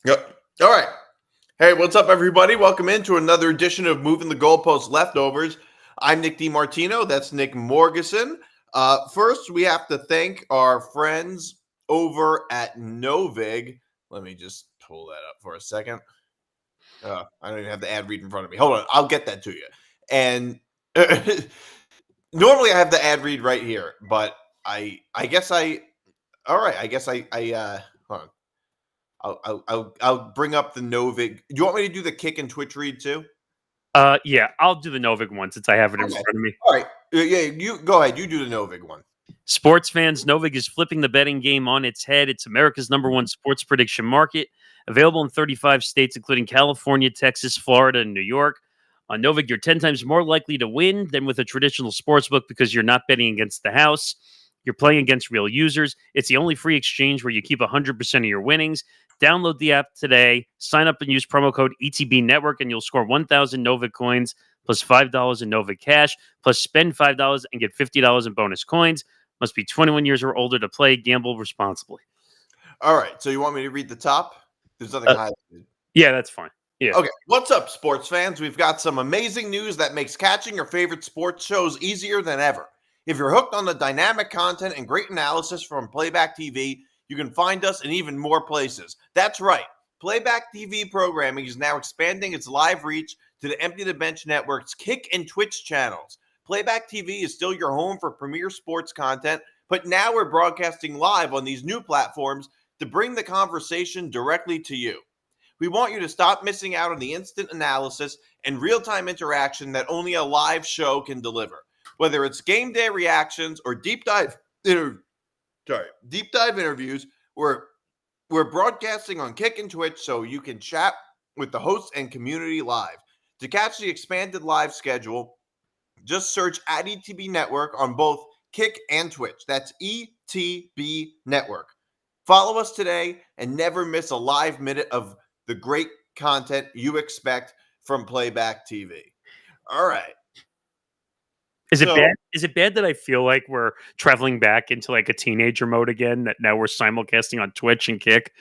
Yep. All right. Hey, what's up, everybody? Welcome into another edition of Moving the Goalpost Leftovers. I'm Nick DiMartino. That's Nick Morgeson. First, we have to thank our friends over at Novig. Let me just pull that up for a second. I don't even have the ad read in front of me. Hold on. I'll get that to you. And normally I have the ad read right here, but I guess all right. I guess hold on. I'll bring up the Novig. Do you want me to do the kick and Twitch read too? Yeah, I'll do the Novig one since I have it in Okay. front of me. All right. Yeah, you go ahead. You do the Novig one. Sports fans, Novig is flipping the betting game on its head. It's America's #1 sports prediction market, available in 35 states, including California, Texas, Florida, and New York. On Novig, you're 10 times more likely to win than with a traditional sports book because you're not betting against the house. You're playing against real users. It's the only free exchange where you keep 100% of your winnings. Download the app today, sign up and use promo code ETB Network, and you'll score 1,000 Novig coins plus $5 in Novig cash, plus spend $5 and get $50 in bonus coins. Must be 21 years or older to play. Gamble responsibly. All right. So you want me to read the top? There's nothing highlighted. Yeah, that's fine. Yeah. Okay. What's up, sports fans? We've got some amazing news that makes catching your favorite sports shows easier than ever. If you're hooked on the dynamic content and great analysis from Playback TV, you can find us in even more places. That's right. Playback TV programming is now expanding its live reach to the Empty the Bench Network's Kick and Twitch channels. Playback TV is still your home for premier sports content, but now we're broadcasting live on these new platforms to bring the conversation directly to you. We want you to stop missing out on the instant analysis and real-time interaction that only a live show can deliver. Whether it's game day reactions or deep dive interviews, we're broadcasting on Kick and Twitch so you can chat with the hosts and community live. To catch the expanded live schedule, just search at ETB Network on both Kick and Twitch. That's ETB Network. Follow us today and never miss a live minute of the great content you expect from Playback TV. All right. Is it bad? Is it bad that I feel like we're traveling back into like a teenager mode again? That now we're simulcasting on Twitch and Kick.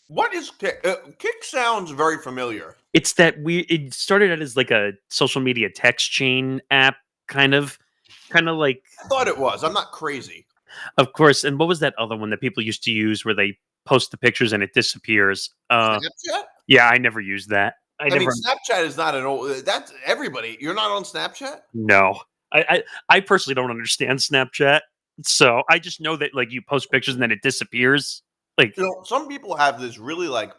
What is Kick? Kick sounds very familiar. It's that it started out as like a social media text chain app, kind of like. I thought it was. I'm not crazy. Of course. And what was that other one that people used to use where they post the pictures and it disappears? Snapchat? Yeah, I never used that. I mean, Snapchat is not an old. That's everybody. You're not on Snapchat? No, I personally don't understand Snapchat. So I just know that like you post pictures and then it disappears. Like, some people have this really like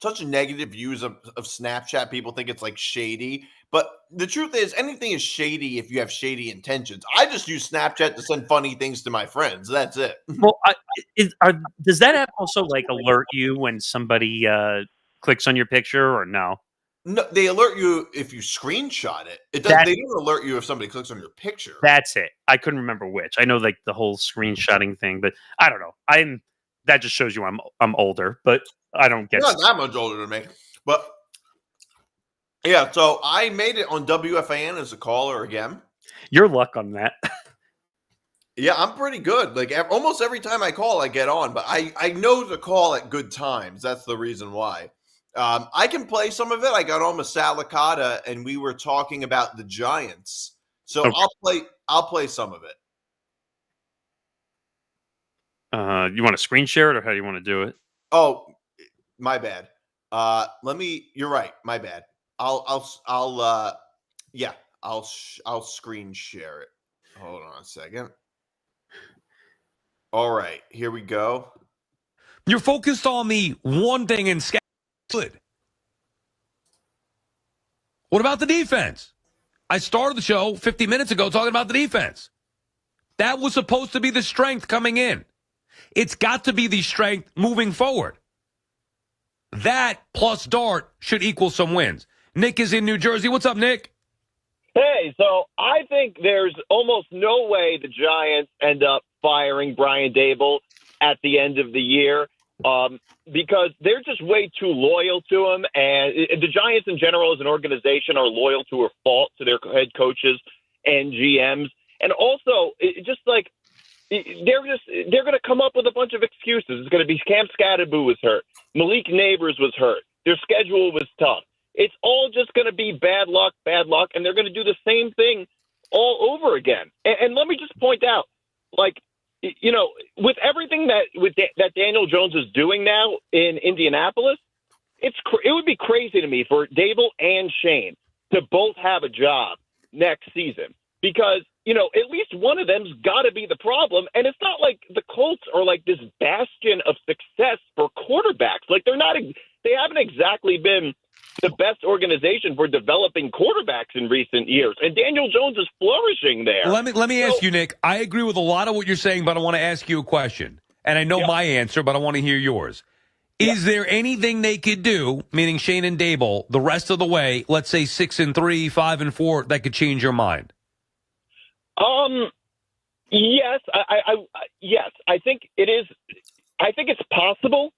such negative views of Snapchat. People think it's like shady, but the truth is anything is shady if you have shady intentions. I just use Snapchat to send funny things to my friends. That's it. Well, does that app also like alert you when somebody clicks on your picture or no? No, they alert you if you screenshot it. They don't alert you if somebody clicks on your picture. That's it. I couldn't remember which. I know like the whole screenshotting thing, but I don't know. That just shows you I'm older, but I don't get. You're not that much older than me, but yeah. So I made it on WFAN as a caller again. Your luck on that. Yeah, I'm pretty good. Like almost every time I call, I get on, but I know to call at good times. That's the reason why. I can play some of it. I got on with Salicata, and we were talking about the Giants. So okay. I'll play some of it. You want to screen share it, or how do you want to do it? Oh, my bad. You're right. My bad. I'll screen share it. Hold on a second. All right, here we go. You're focused on the one thing in good. What about the defense? I started the show 50 minutes ago talking about the defense. That was supposed to be the strength coming in. It's got to be the strength moving forward. That plus Dart should equal some wins. Nick is in New Jersey. What's up, Nick? Hey, so I think there's almost no way the Giants end up firing Brian Daboll at the end of the year because they're just way too loyal to him. And the Giants in general as an organization are loyal to a fault to their head coaches and GMs. And also, just like they're going to come up with a bunch of excuses. It's going to be Cam Scatterboo was hurt, Malik Neighbors was hurt, their schedule was tough. It's all just going to be bad luck, and they're going to do the same thing all over again. And let me just point out, like, you know, with everything that Daniel Jones is doing now in Indianapolis, it would be crazy to me for Dable and Shane to both have a job next season, because, you know, at least one of them's got to be the problem. And it's not like the Colts are like this bastion of success for quarterbacks. Like, they haven't exactly been the best organization for developing quarterbacks in recent years. And Daniel Jones is flourishing there. Let me ask you, Nick. I agree with a lot of what you're saying, but I want to ask you a question. And I know my answer, but I want to hear yours. Is there anything they could do, meaning Shane and Dable, the rest of the way, let's say 6-3, 5-4, that could change your mind? Yes, yes, I think it is. I think it's possible,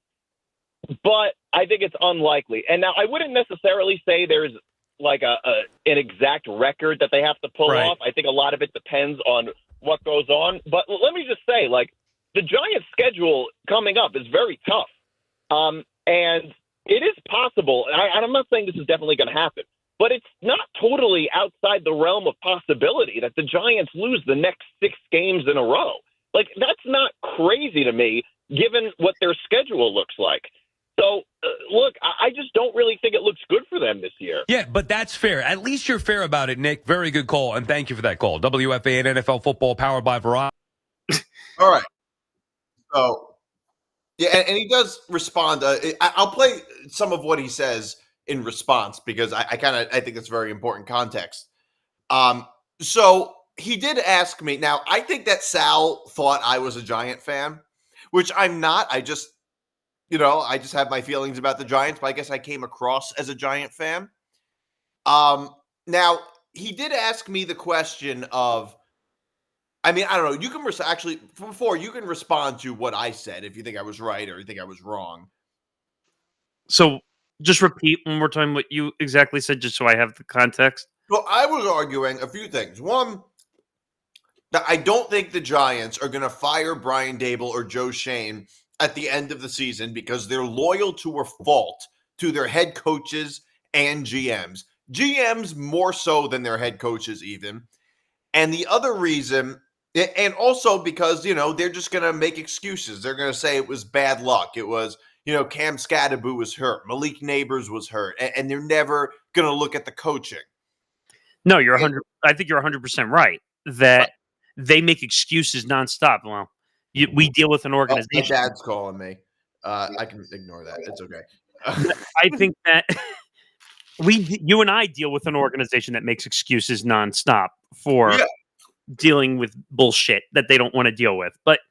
but I think it's unlikely. And now I wouldn't necessarily say there's like an exact record that they have to pull off. I think a lot of it depends on what goes on. But let me just say, like, the Giants' schedule coming up is very tough. And it is possible, and I'm not saying this is definitely going to happen, but it's not totally outside the realm of possibility that the Giants lose the next 6 games in a row. Like, that's not crazy to me, given what their schedule looks like. So, look, I just don't really think it looks good for them this year. Yeah, but that's fair. At least you're fair about it, Nick. Very good call, and thank you for that call. WFAN NFL Football, powered by Verizon. All right. So, yeah, and he does respond. I'll play some of what he says in response, because I think that's very important context. So he did ask me. Now, I think that Sal thought I was a Giant fan, which I'm not. I just have my feelings about the Giants, but I guess I came across as a Giant fan. Now, he did ask me the question of, I mean, I don't know. You can you can respond to what I said if you think I was right or you think I was wrong. So just repeat one more time what you exactly said, just so I have the context. Well, I was arguing a few things. One, that I don't think the Giants are going to fire Brian Dable or Joe Shane at the end of the season because they're loyal to a fault to their head coaches and GMs. GMs more so than their head coaches even. And the other reason, and also because, you know, they're just going to make excuses. They're going to say it was bad luck. It was, you know, Cam Scatterboo was hurt. Malik Neighbors was hurt. And they're never going to look at the coaching. No, I think you're 100% right that they make excuses nonstop. Well, we deal with an organization. My dad's calling me. I can ignore that. It's okay. I think that you and I deal with an organization that makes excuses nonstop for dealing with bullshit that they don't want to deal with. But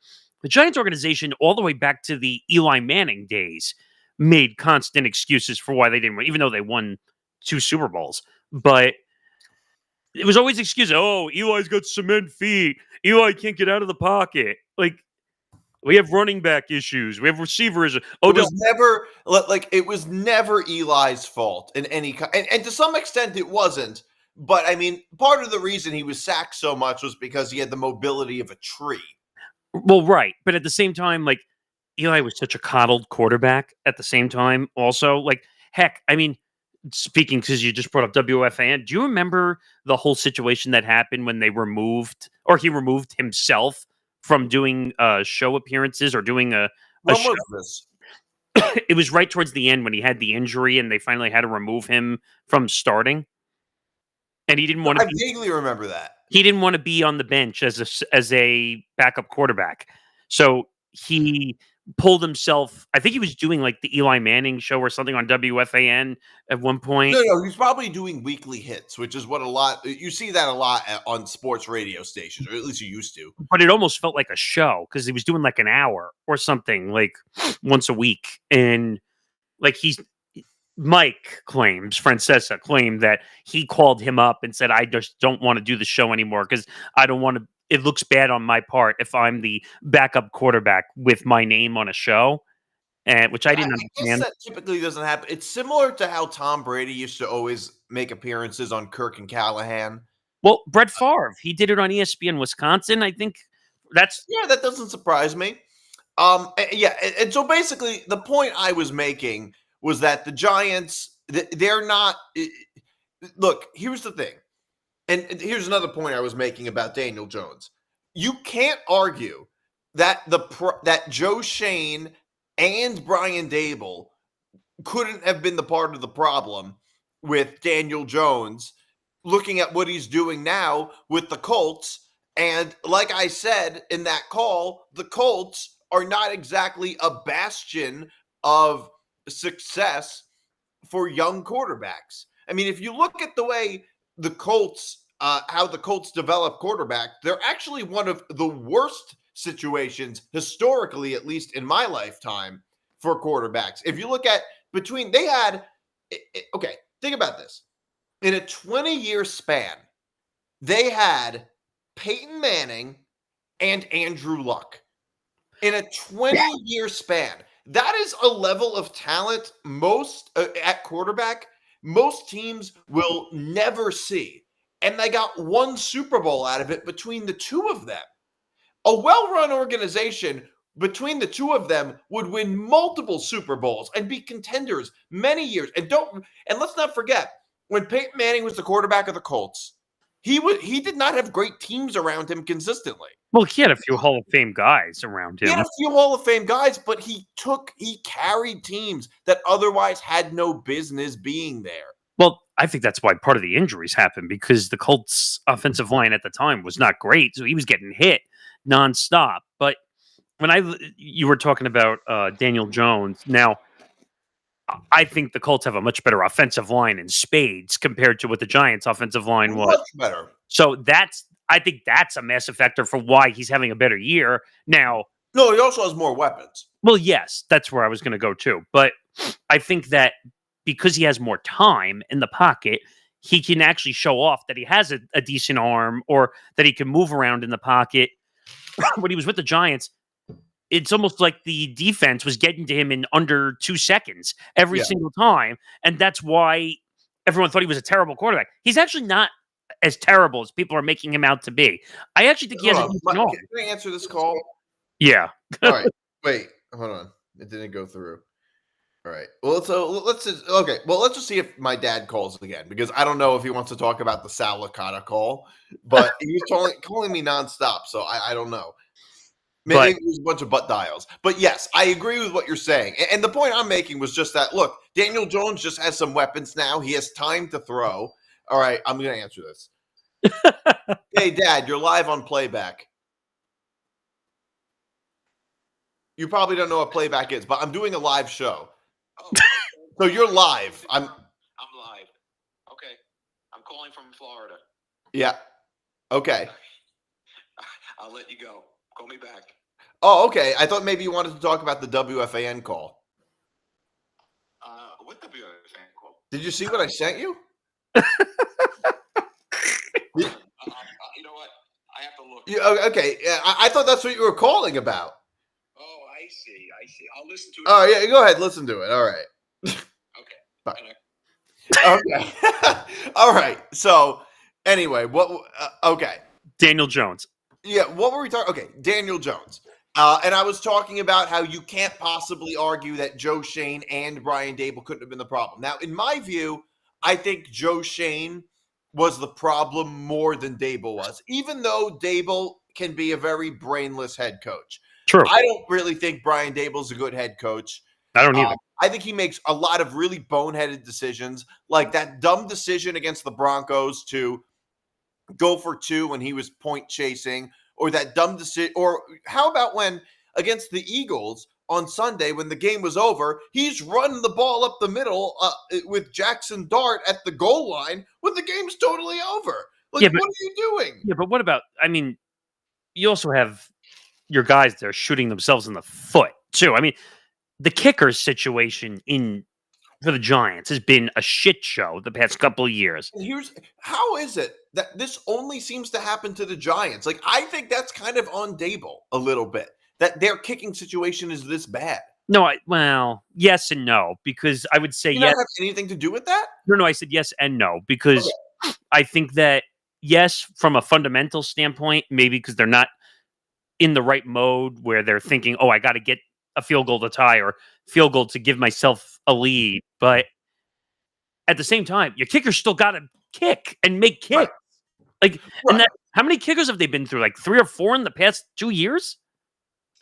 the Giants organization, all the way back to the Eli Manning days, made constant excuses for why they didn't win, even though they won 2 Super Bowls. But it was always excuses. Oh, Eli's got cement feet. Eli can't get out of the pocket. Like, we have running back issues. We have receivers. It was never Eli's fault in any and to some extent it wasn't. But I mean, part of the reason he was sacked so much was because he had the mobility of a tree. Well, right. But at the same time, like, Eli was such a coddled quarterback at the same time also. Like, heck, I mean, speaking, because you just brought up WFAN, do you remember the whole situation that happened when he removed himself from doing show appearances or doing a show? Was this? It was right towards the end when he had the injury and they finally had to remove him from starting. And he didn't want to. I vaguely remember that. He didn't want to be on the bench as a backup quarterback, so he pulled himself. I think he was doing like the Eli Manning show or something on WFAN at one point. No, he's probably doing weekly hits, which is what you see that a lot on sports radio stations, or at least you used to. But it almost felt like a show because he was doing like an hour or something, like once a week, and like Francesa claimed that he called him up and said, I just don't want to do the show anymore because I don't want to. It looks bad on my part if I'm the backup quarterback with my name on a show, which I didn't understand. That typically doesn't happen. It's similar to how Tom Brady used to always make appearances on Kirk and Callahan. Well, Brett Favre, he did it on ESPN Wisconsin, I think, That's Yeah, that doesn't surprise me. Yeah, and so basically, the point I was making was that the Giants, they're not. Look, here's the thing, and here's another point I was making about Daniel Jones. You can't argue that that Joe Shane and Brian Dable couldn't have been the part of the problem with Daniel Jones. Looking at what he's doing now with the Colts, and like I said in that call, the Colts are not exactly a bastion of success for young quarterbacks. I mean, if you look at the way the Colts, how the Colts develop quarterback, they're actually one of the worst situations historically, at least in my lifetime, for quarterbacks. If you look at they had, okay, think about this. In a 20-year span, they had Peyton Manning and Andrew Luck. In a 20-year span, that is a level of talent at quarterback most teams will never see. And they got one Super Bowl out of it between the two of them. A well-run organization between the two of them would win multiple Super Bowls and be contenders many years. And let's not forget, when Peyton Manning was the quarterback of the Colts, he did not have great teams around him consistently. Well, he had a few Hall of Fame guys around him. He had a few Hall of Fame guys, but he carried teams that otherwise had no business being there. Well, I think that's why part of the injuries happened, because the Colts' offensive line at the time was not great, so he was getting hit nonstop. But when you were talking about Daniel Jones, now I think the Colts have a much better offensive line in spades compared to what the Giants' offensive line was. Much better. So I think that's a massive factor for why he's having a better year. Now, no, he also has more weapons. Well, yes, that's where I was going to go too. But I think that because he has more time in the pocket, he can actually show off that he has a decent arm, or that he can move around in the pocket. When he was with the Giants, it's almost like the defense was getting to him in under 2 seconds every single time. And that's why everyone thought he was a terrible quarterback. He's actually not as terrible as people are making him out to be. I actually think he has a decent arm. Can I answer this call? Yeah. All right. Wait, hold on. It didn't go through. All right. Well, let's just see if my dad calls again, because I don't know if he wants to talk about the Sal Licata call, but he was calling me nonstop, so I don't know. Maybe it was a bunch of butt dials. But yes, I agree with what you're saying. And the point I'm making was just that, look, Daniel Jones just has some weapons now. He has time to throw. All right, I'm going to answer this. Hey, Dad, you're live on playback. You probably don't know what playback is, but I'm doing a live show. Oh, so you're live. I'm live. Okay. I'm calling from Florida. Yeah. Okay. I'll let you go. Call me back. Oh, okay. I thought maybe you wanted to talk about the WFAN call. What WFAN call? Did you see what I sent you? You know what? I have to look. Okay. I thought that's what you were calling about. Oh, I see. I'll listen to it. Oh, yeah. Go ahead. Listen to it. All right. Okay. Bye. Okay. All right. So, anyway, okay. Daniel Jones. Yeah. What were we talking? Okay. Daniel Jones. And I was talking about how you can't possibly argue that Joe Shane and Brian Dable couldn't have been the problem. Now, in my view, I think Joe Shane was the problem more than Dable was, even though Dable can be a very brainless head coach. True. I don't really think Brian Dable's a good head coach. I don't either. I think he makes a lot of really boneheaded decisions, like that dumb decision against the Broncos to go for 2 when he was point chasing, or that dumb decision. Or how about when against the Eagles on Sunday, when the game was over, he's running the ball up the middle with Jackson Dart at the goal line when the game's totally over. Like, what are you doing? Yeah, but what about, I mean, you also have your guys there shooting themselves in the foot, too. I mean, the kicker situation for the Giants has been a shit show the past couple of years. How is it that this only seems to happen to the Giants? Like, I think that's kind of on Dable a little bit, that their kicking situation is this bad. No, well, yes and no, because I would say yes. Not have anything to do with that? No, I said yes and no, because I think that, yes, from a fundamental standpoint, maybe because they're not in the right mode where they're thinking, oh, I got to get a field goal to tie or field goal to give myself a lead. But at the same time, your kicker still got to kick and make kicks. Right. Like, Right. and that, how many kickers have they been through? Like 3 or 4 in the past 2 years?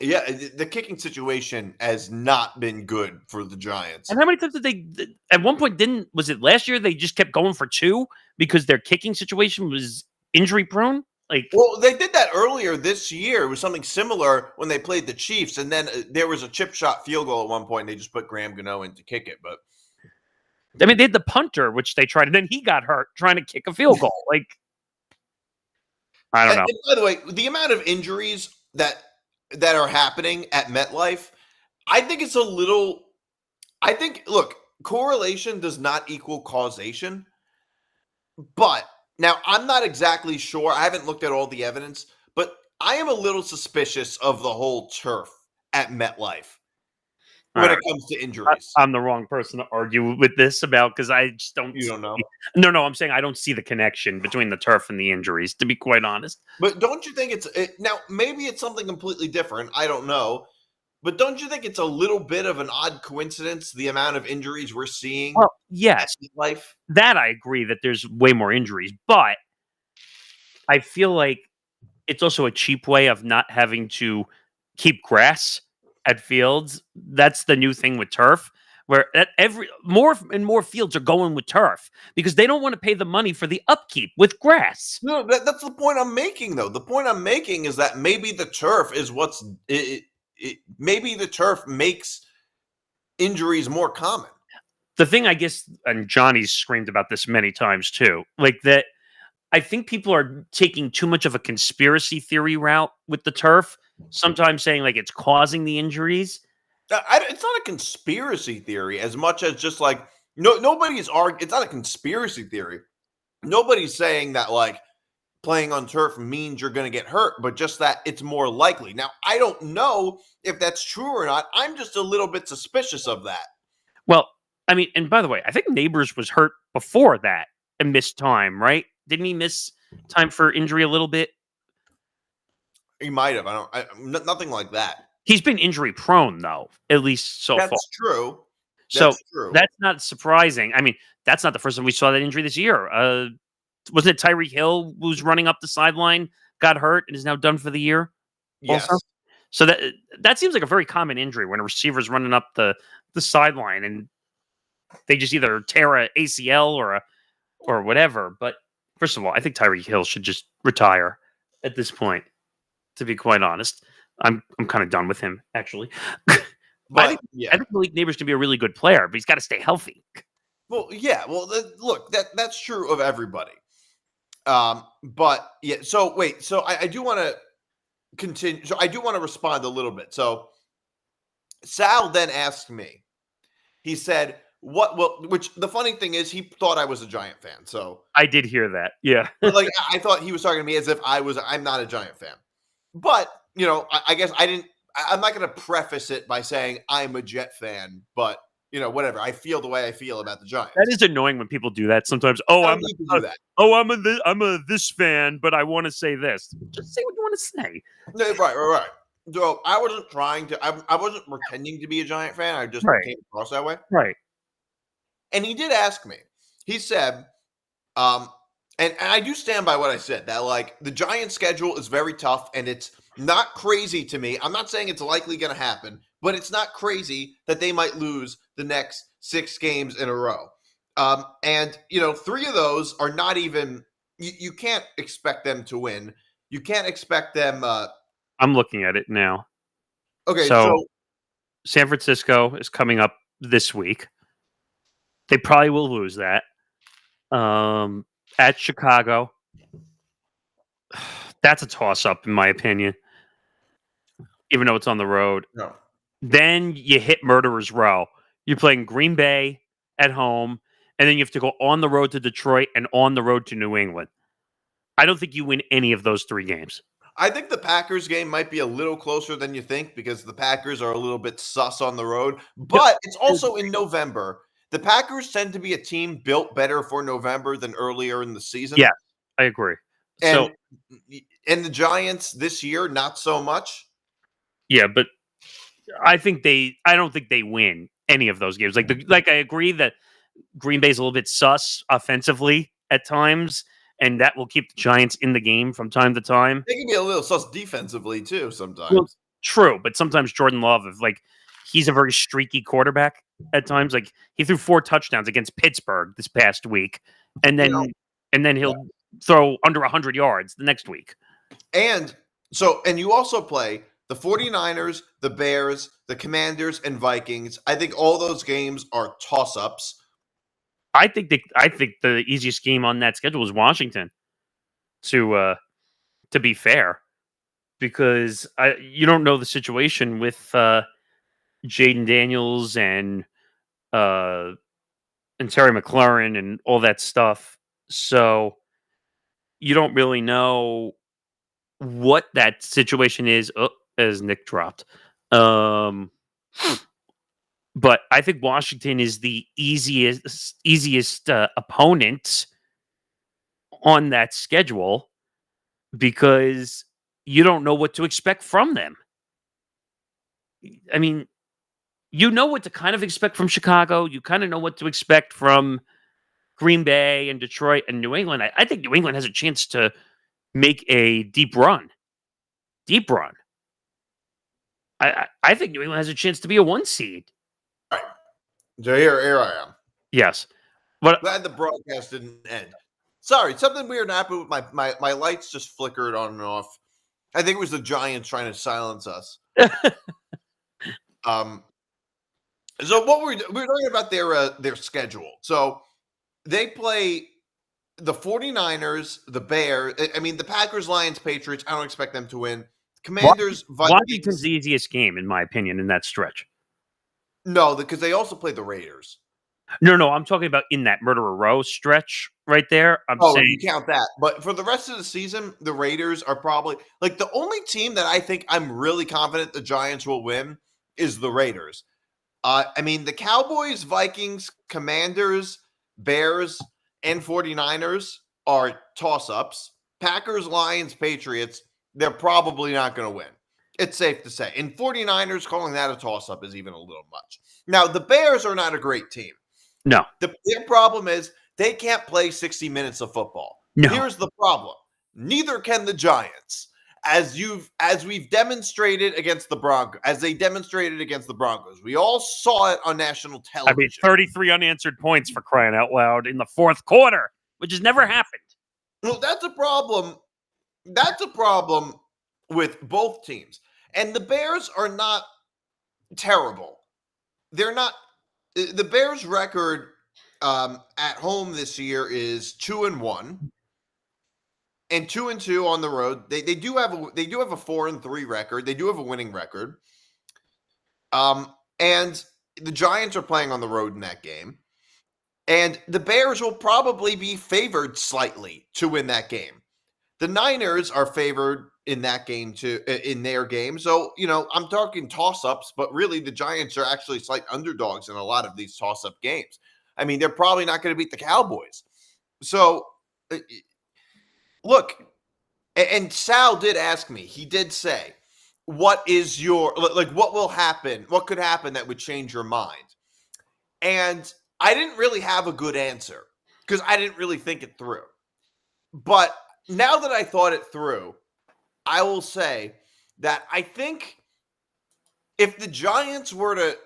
Yeah, the kicking situation has not been good for the Giants. And how many times did they, at one point, was it last year they just kept going for 2 because their kicking situation was injury prone? Like, Well, they did that earlier this year. It was something similar when they played the Chiefs, and then there was a chip shot field goal at one point, and they just put Graham Gano in to kick it. But I mean, they had the punter, which they tried, and then he got hurt trying to kick a field goal. Like, I don't know. And by the way, the amount of injuries that are happening at MetLife, I think it's a little. I think, look, correlation does not equal causation, but now I'm not exactly sure. I haven't looked at all the evidence, but I am a little suspicious of the whole turf at MetLife when All it right. comes to injuries. I'm the wrong person to argue with this about because I just don't. You don't know. No, I'm saying I don't see the connection between the turf and the injuries, to be quite honest. But don't you think now maybe it's something completely different? I don't know. But don't you think it's a little bit of an odd coincidence, the amount of injuries we're seeing Well, at yes, MetLife? that I agree that there's way more injuries, but I feel like it's also a cheap way of not having to keep grass at fields. That's the new thing with turf, where more and more fields are going with turf because they don't want to pay the money for the upkeep with grass. No, that's the point I'm making, though. The point I'm making is that maybe the turf is maybe the turf makes injuries more common. The thing, I guess, and Johnny's screamed about this many times too, like that. I think people are taking too much of a conspiracy theory route with the turf. Sometimes saying like it's causing the injuries. It's not a conspiracy theory as much as just like nobody's arguing. It's not a conspiracy theory. Nobody's saying that like playing on turf means you're going to get hurt, but just that it's more likely. Now, I don't know if that's true or not. I'm just a little bit suspicious of that. Well, I mean, and by the way, I think Neighbors was hurt before that and missed time, right? Didn't he miss time for injury a little bit? He might have. Nothing like that. He's been injury prone though, at least so far. That's true. So true. that's not surprising. I mean, that's not the first time we saw that injury this year. Wasn't it Tyreek Hill who's running up the sideline, got hurt, and is now done for the year? Yes. Also? So that seems like a very common injury when a receiver's running up the sideline and they just either tear a ACL or whatever. But first of all, I think Tyreek Hill should just retire at this point. To be quite honest, I'm kind of done with him actually. But I think Malik Neighbors can be a really good player, but he's got to stay healthy. Well, yeah. Well, look, that's true of everybody. But yeah. So wait. So I do want to continue. So I do want to respond a little bit. So Sal then asked me. He said, "What?" Well, which the funny thing is, he thought I was a Giant fan. So I did hear that. Yeah. like I thought he was talking to me as if I'm not a Giant fan. But I guess I didn't. I'm not going to preface it by saying I'm a Jet fan, but whatever. I feel the way I feel about the Giants. That is annoying when people do that sometimes. Oh, I don't need to do that. I'm a this fan, but I want to say this. Just say what you want to say. No, right. So I wasn't trying to. I wasn't pretending to be a Giant fan. I just Right. came across that way. Right. And he did ask me. He said, and I do stand by what I said, that like the Giants schedule is very tough and it's not crazy to me. I'm not saying it's likely going to happen, but it's not crazy that they might lose the next 6 games in a row. And 3 of those are not even, you can't expect them to win. You can't expect them. I'm looking at it now. Okay. So San Francisco is coming up this week. They probably will lose that. At Chicago, that's a toss-up in my opinion, even though it's on the road. No. Then you hit Murderers Row. You're playing Green Bay at home, and then you have to go on the road to Detroit and on the road to New England. I don't think you win any of those 3 games. I think the Packers game might be a little closer than you think because the Packers are a little bit sus on the road, but it's also in November. The Packers tend to be a team built better for November than earlier in the season. Yeah, I agree. And and the Giants this year, not so much. Yeah, but I don't think they win any of those games. Like I agree that Green Bay's a little bit sus offensively at times, and that will keep the Giants in the game from time to time. They can be a little sus defensively too sometimes. Well, true, but sometimes Jordan Love, he's a very streaky quarterback at times. Like he threw 4 touchdowns against Pittsburgh this past week, and then he'll throw under 100 yards the next week. And you also play the 49ers, the Bears, the Commanders, and Vikings. I think all those games are toss-ups. I think the easiest game on that schedule is Washington. To be fair, because you don't know the situation with Jaden Daniels and Terry McLaurin and all that stuff, so you don't really know what that situation is. As Nick dropped, but I think Washington is the easiest opponent on that schedule because you don't know what to expect from them. I mean, you know what to kind of expect from Chicago. You kind of know what to expect from Green Bay and Detroit and New England. I think New England has a chance to make a deep run. I think New England has a chance to be a 1 seed. Right. So here I am. Yes. But Glad the broadcast didn't end. Sorry, something weird happened with my lights just flickered on and off. I think it was the Giants trying to silence us. So what we're talking about their schedule. So they play the 49ers, the Bears. I mean, the Packers, Lions, Patriots. I don't expect them to win. Commanders, Washington's Vikings. the easiest game, in my opinion, in that stretch. No, because they also play the Raiders. No, I'm talking about in that Murderer Row stretch right there. I'm saying you count that. But for the rest of the season, the Raiders are probably like the only team that I think I'm really confident the Giants will win is the Raiders. I mean, the Cowboys, Vikings, Commanders, Bears, and 49ers are toss-ups. Packers, Lions, Patriots, they're probably not going to win. It's safe to say. And 49ers, calling that a toss-up is even a little much. Now, the Bears are not a great team. no. Their problem is they can't play 60 minutes of football. No. Here's the problem. Neither can the Giants. As we've demonstrated against the Broncos, as they demonstrated against the Broncos. We all saw it on national television. I mean, 33 unanswered points for crying out loud in the fourth quarter, which has never happened. Well, that's a problem. That's a problem with both teams. And the Bears are not terrible. They're not. The Bears' record at home this year is 2-1, and 2-2 on the road. They do have a 4-3 record. They do have a winning record. And the Giants are playing on the road in that game, and the Bears will probably be favored slightly to win that game. The Niners are favored in that game too, in their game. So, I'm talking toss-ups, but really the Giants are actually slight underdogs in a lot of these toss-up games. I mean, they're probably not going to beat the Cowboys. So, look, and Sal did ask me, he did say, what will happen? What could happen that would change your mind? And I didn't really have a good answer because I didn't really think it through. But now that I thought it through, I will say that I think if the Giants were to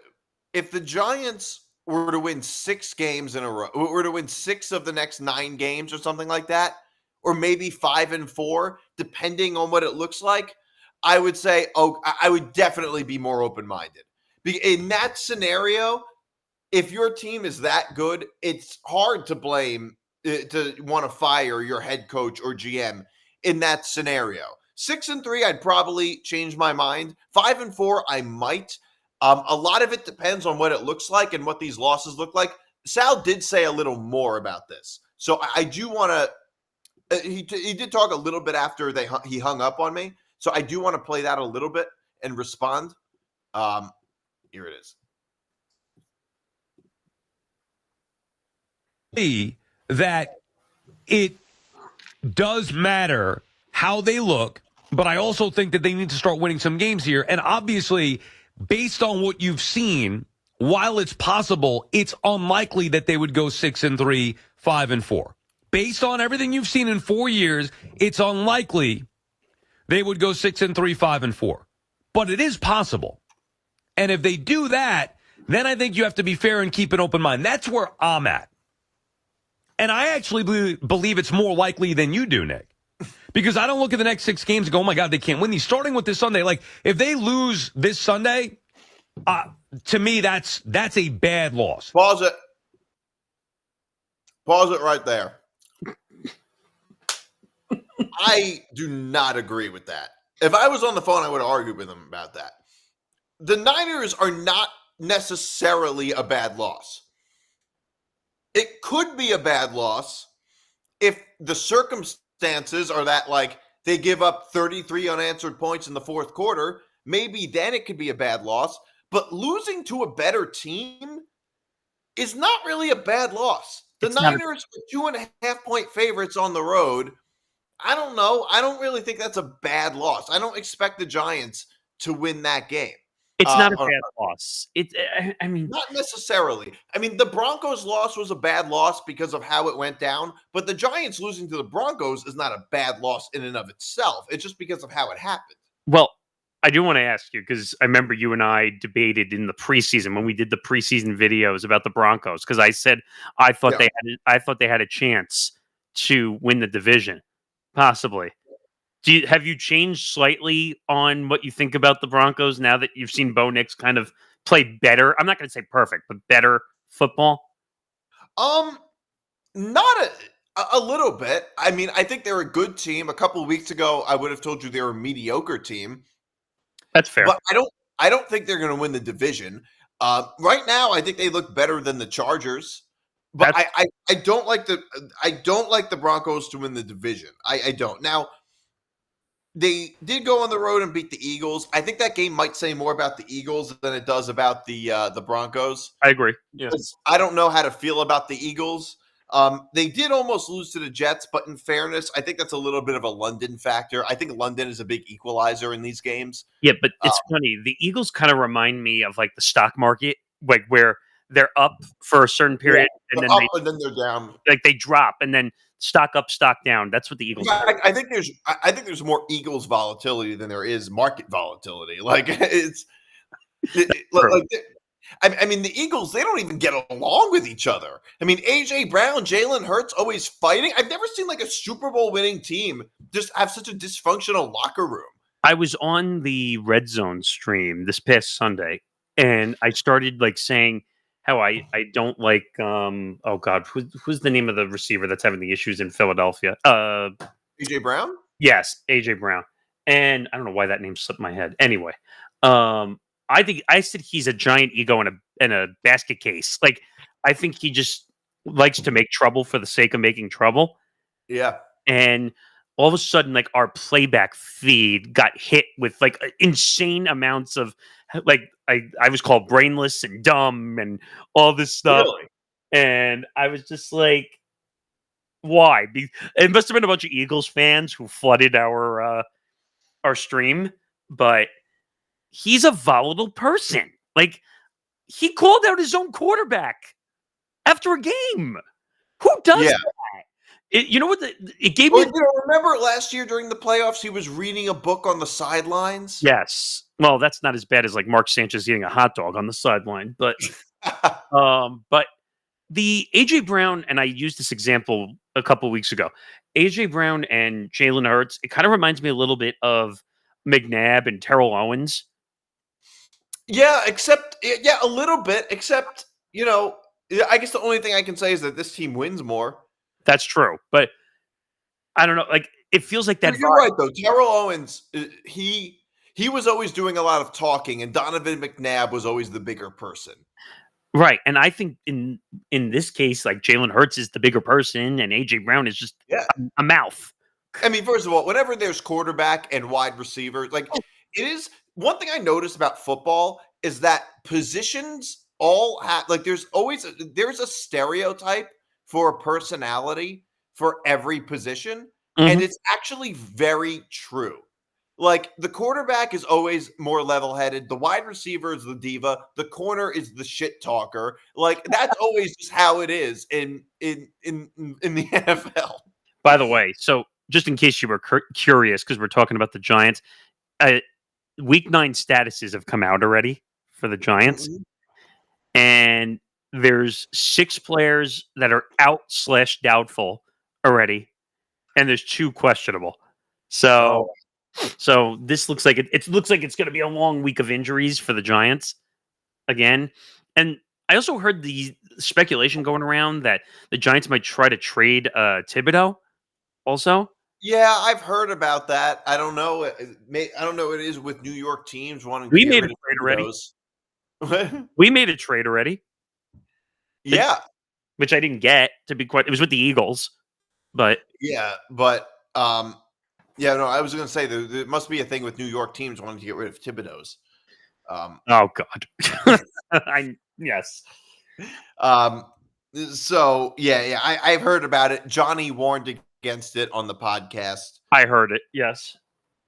win 6 games in a row, were to win 6 of the next 9 games or something like that, or maybe 5-4, depending on what it looks like, I would say, I would definitely be more open-minded. In that scenario, if your team is that good, it's hard to blame, to want to fire your head coach or GM in that scenario. 6-3, I'd probably change my mind. 5-4, I might. A lot of it depends on what it looks like and what these losses look like. Sal did say a little more about this. So I do want to he did talk a little bit after he hung up on me. So I do want to play that a little bit and respond. Here it is. That it does matter how they look, but I also think that they need to start winning some games here. And obviously, based on what you've seen, while it's possible, it's unlikely that they would go 6-3, 5-4. Based on everything you've seen in 4 years, it's unlikely they would go 6-3, 5-4. But it is possible. And if they do that, then I think you have to be fair and keep an open mind. That's where I'm at. And I actually believe it's more likely than you do, Nick. Because I don't look at the next 6 games and go, oh, my God, they can't win these. Starting with this Sunday, like, if they lose this Sunday, to me, that's a bad loss. Pause it. Pause it right there. I do not agree with that. If I was on the phone, I would argue with them about that. The Niners are not necessarily a bad loss. It could be a bad loss if the circumstances are that, like, they give up 33 unanswered points in the fourth quarter. Maybe then it could be a bad loss. But losing to a better team is not really a bad loss. The Niners are 2.5-point favorites on the road. I don't know. I don't really think that's a bad loss. I don't expect the Giants to win that game. It's not a bad loss. I mean, not necessarily. I mean, the Broncos loss was a bad loss because of how it went down, but the Giants losing to the Broncos is not a bad loss in and of itself. It's just because of how it happened. well, I do want to ask you because I remember you and I debated in the preseason when we did the preseason videos about the Broncos because I said I thought they had a chance to win the division, possibly. Have you changed slightly on what you think about the Broncos now that you've seen Bo Nix kind of play better? I'm not going to say perfect, but better football. Not a little bit. I mean, I think they're a good team. A couple of weeks ago, I would have told you they were a mediocre team. That's fair. But I don't think they're going to win the division. Right now, I think they look better than the Chargers. But I don't like the Broncos to win the division. I don't. Now, they did go on the road and beat the Eagles. I think that game might say more about the Eagles than it does about the Broncos. I agree. Yeah. I don't know how to feel about the Eagles. They did almost lose to the Jets, but in fairness, I think that's a little bit of a London factor. I think London is a big equalizer in these games. Yeah, but it's funny. The Eagles kind of remind me of like the stock market, like where they're up for a certain period and then they're down. Like they drop and then stock up, stock down. That's what the Eagles. I think there's more Eagles volatility than there is market volatility. Like I mean, the Eagles, they don't even get along with each other. I mean, A.J. Brown, Jalen Hurts always fighting. I've never seen like a Super Bowl winning team just have such a dysfunctional locker room. I was on the Red Zone stream this past Sunday, and I started like saying how I don't like, oh God, who's the name of the receiver that's having the issues in Philadelphia? A.J. Brown? Yes, A.J. Brown. And I don't know why that name slipped my head. Anyway, I think I said he's a giant ego in a basket case. Like, I think he just likes to make trouble for the sake of making trouble. Yeah. And all of a sudden, like, our playback feed got hit with like insane amounts of like I was called brainless and dumb and all this stuff. Really? And I was just like, why? It must have been a bunch of Eagles fans who flooded our stream, but he's a volatile person. Like, he called out his own quarterback after a game. Who does that? You know what? It gave me. Remember last year during the playoffs, he was reading a book on the sidelines? Yes. Well, that's not as bad as like Mark Sanchez eating a hot dog on the sideline, but but the AJ Brown, and I used this example a couple weeks ago. AJ Brown and Jalen Hurts, it kind of reminds me a little bit of McNabb and Terrell Owens. Yeah, a little bit. Except, I guess the only thing I can say is that this team wins more. That's true, but I don't know. Like, it feels like that. You're right, though. Terrell Owens, he was always doing a lot of talking, and Donovan McNabb was always the bigger person. Right, and I think in this case, like Jalen Hurts is the bigger person, and AJ Brown is just a mouth. I mean, first of all, whenever there's quarterback and wide receiver, like it is one thing I noticed about football is that positions all have like there's a stereotype for a personality for every position. and it's actually very true. Like, the quarterback is always more level-headed, the wide receiver is the diva, the corner is the shit talker. Like, that's always just how it is in the NFL. By the way, so just in case you were curious, because we're talking about the Giants, Week 9 statuses have come out already for the Giants, and there's 6 players that are out/doubtful already, and there's 2 questionable. So this looks like it looks like it's going to be a long week of injuries for the Giants again. And I also heard the speculation going around that the Giants might try to trade Thibodeau also. Yeah, I've heard about that. I don't know. I don't know what it is with New York teams wanting to We get made rid a of trade already. those. We made a trade already, Yeah, which I didn't get, to be quite. It was with the Eagles, but yeah, but yeah, no, I was going to say there must be a thing with New York teams wanting to get rid of Thibodeau's. oh god, yes. So yeah, I've heard about it. Johnny warned against it on the podcast. I heard it. Yes.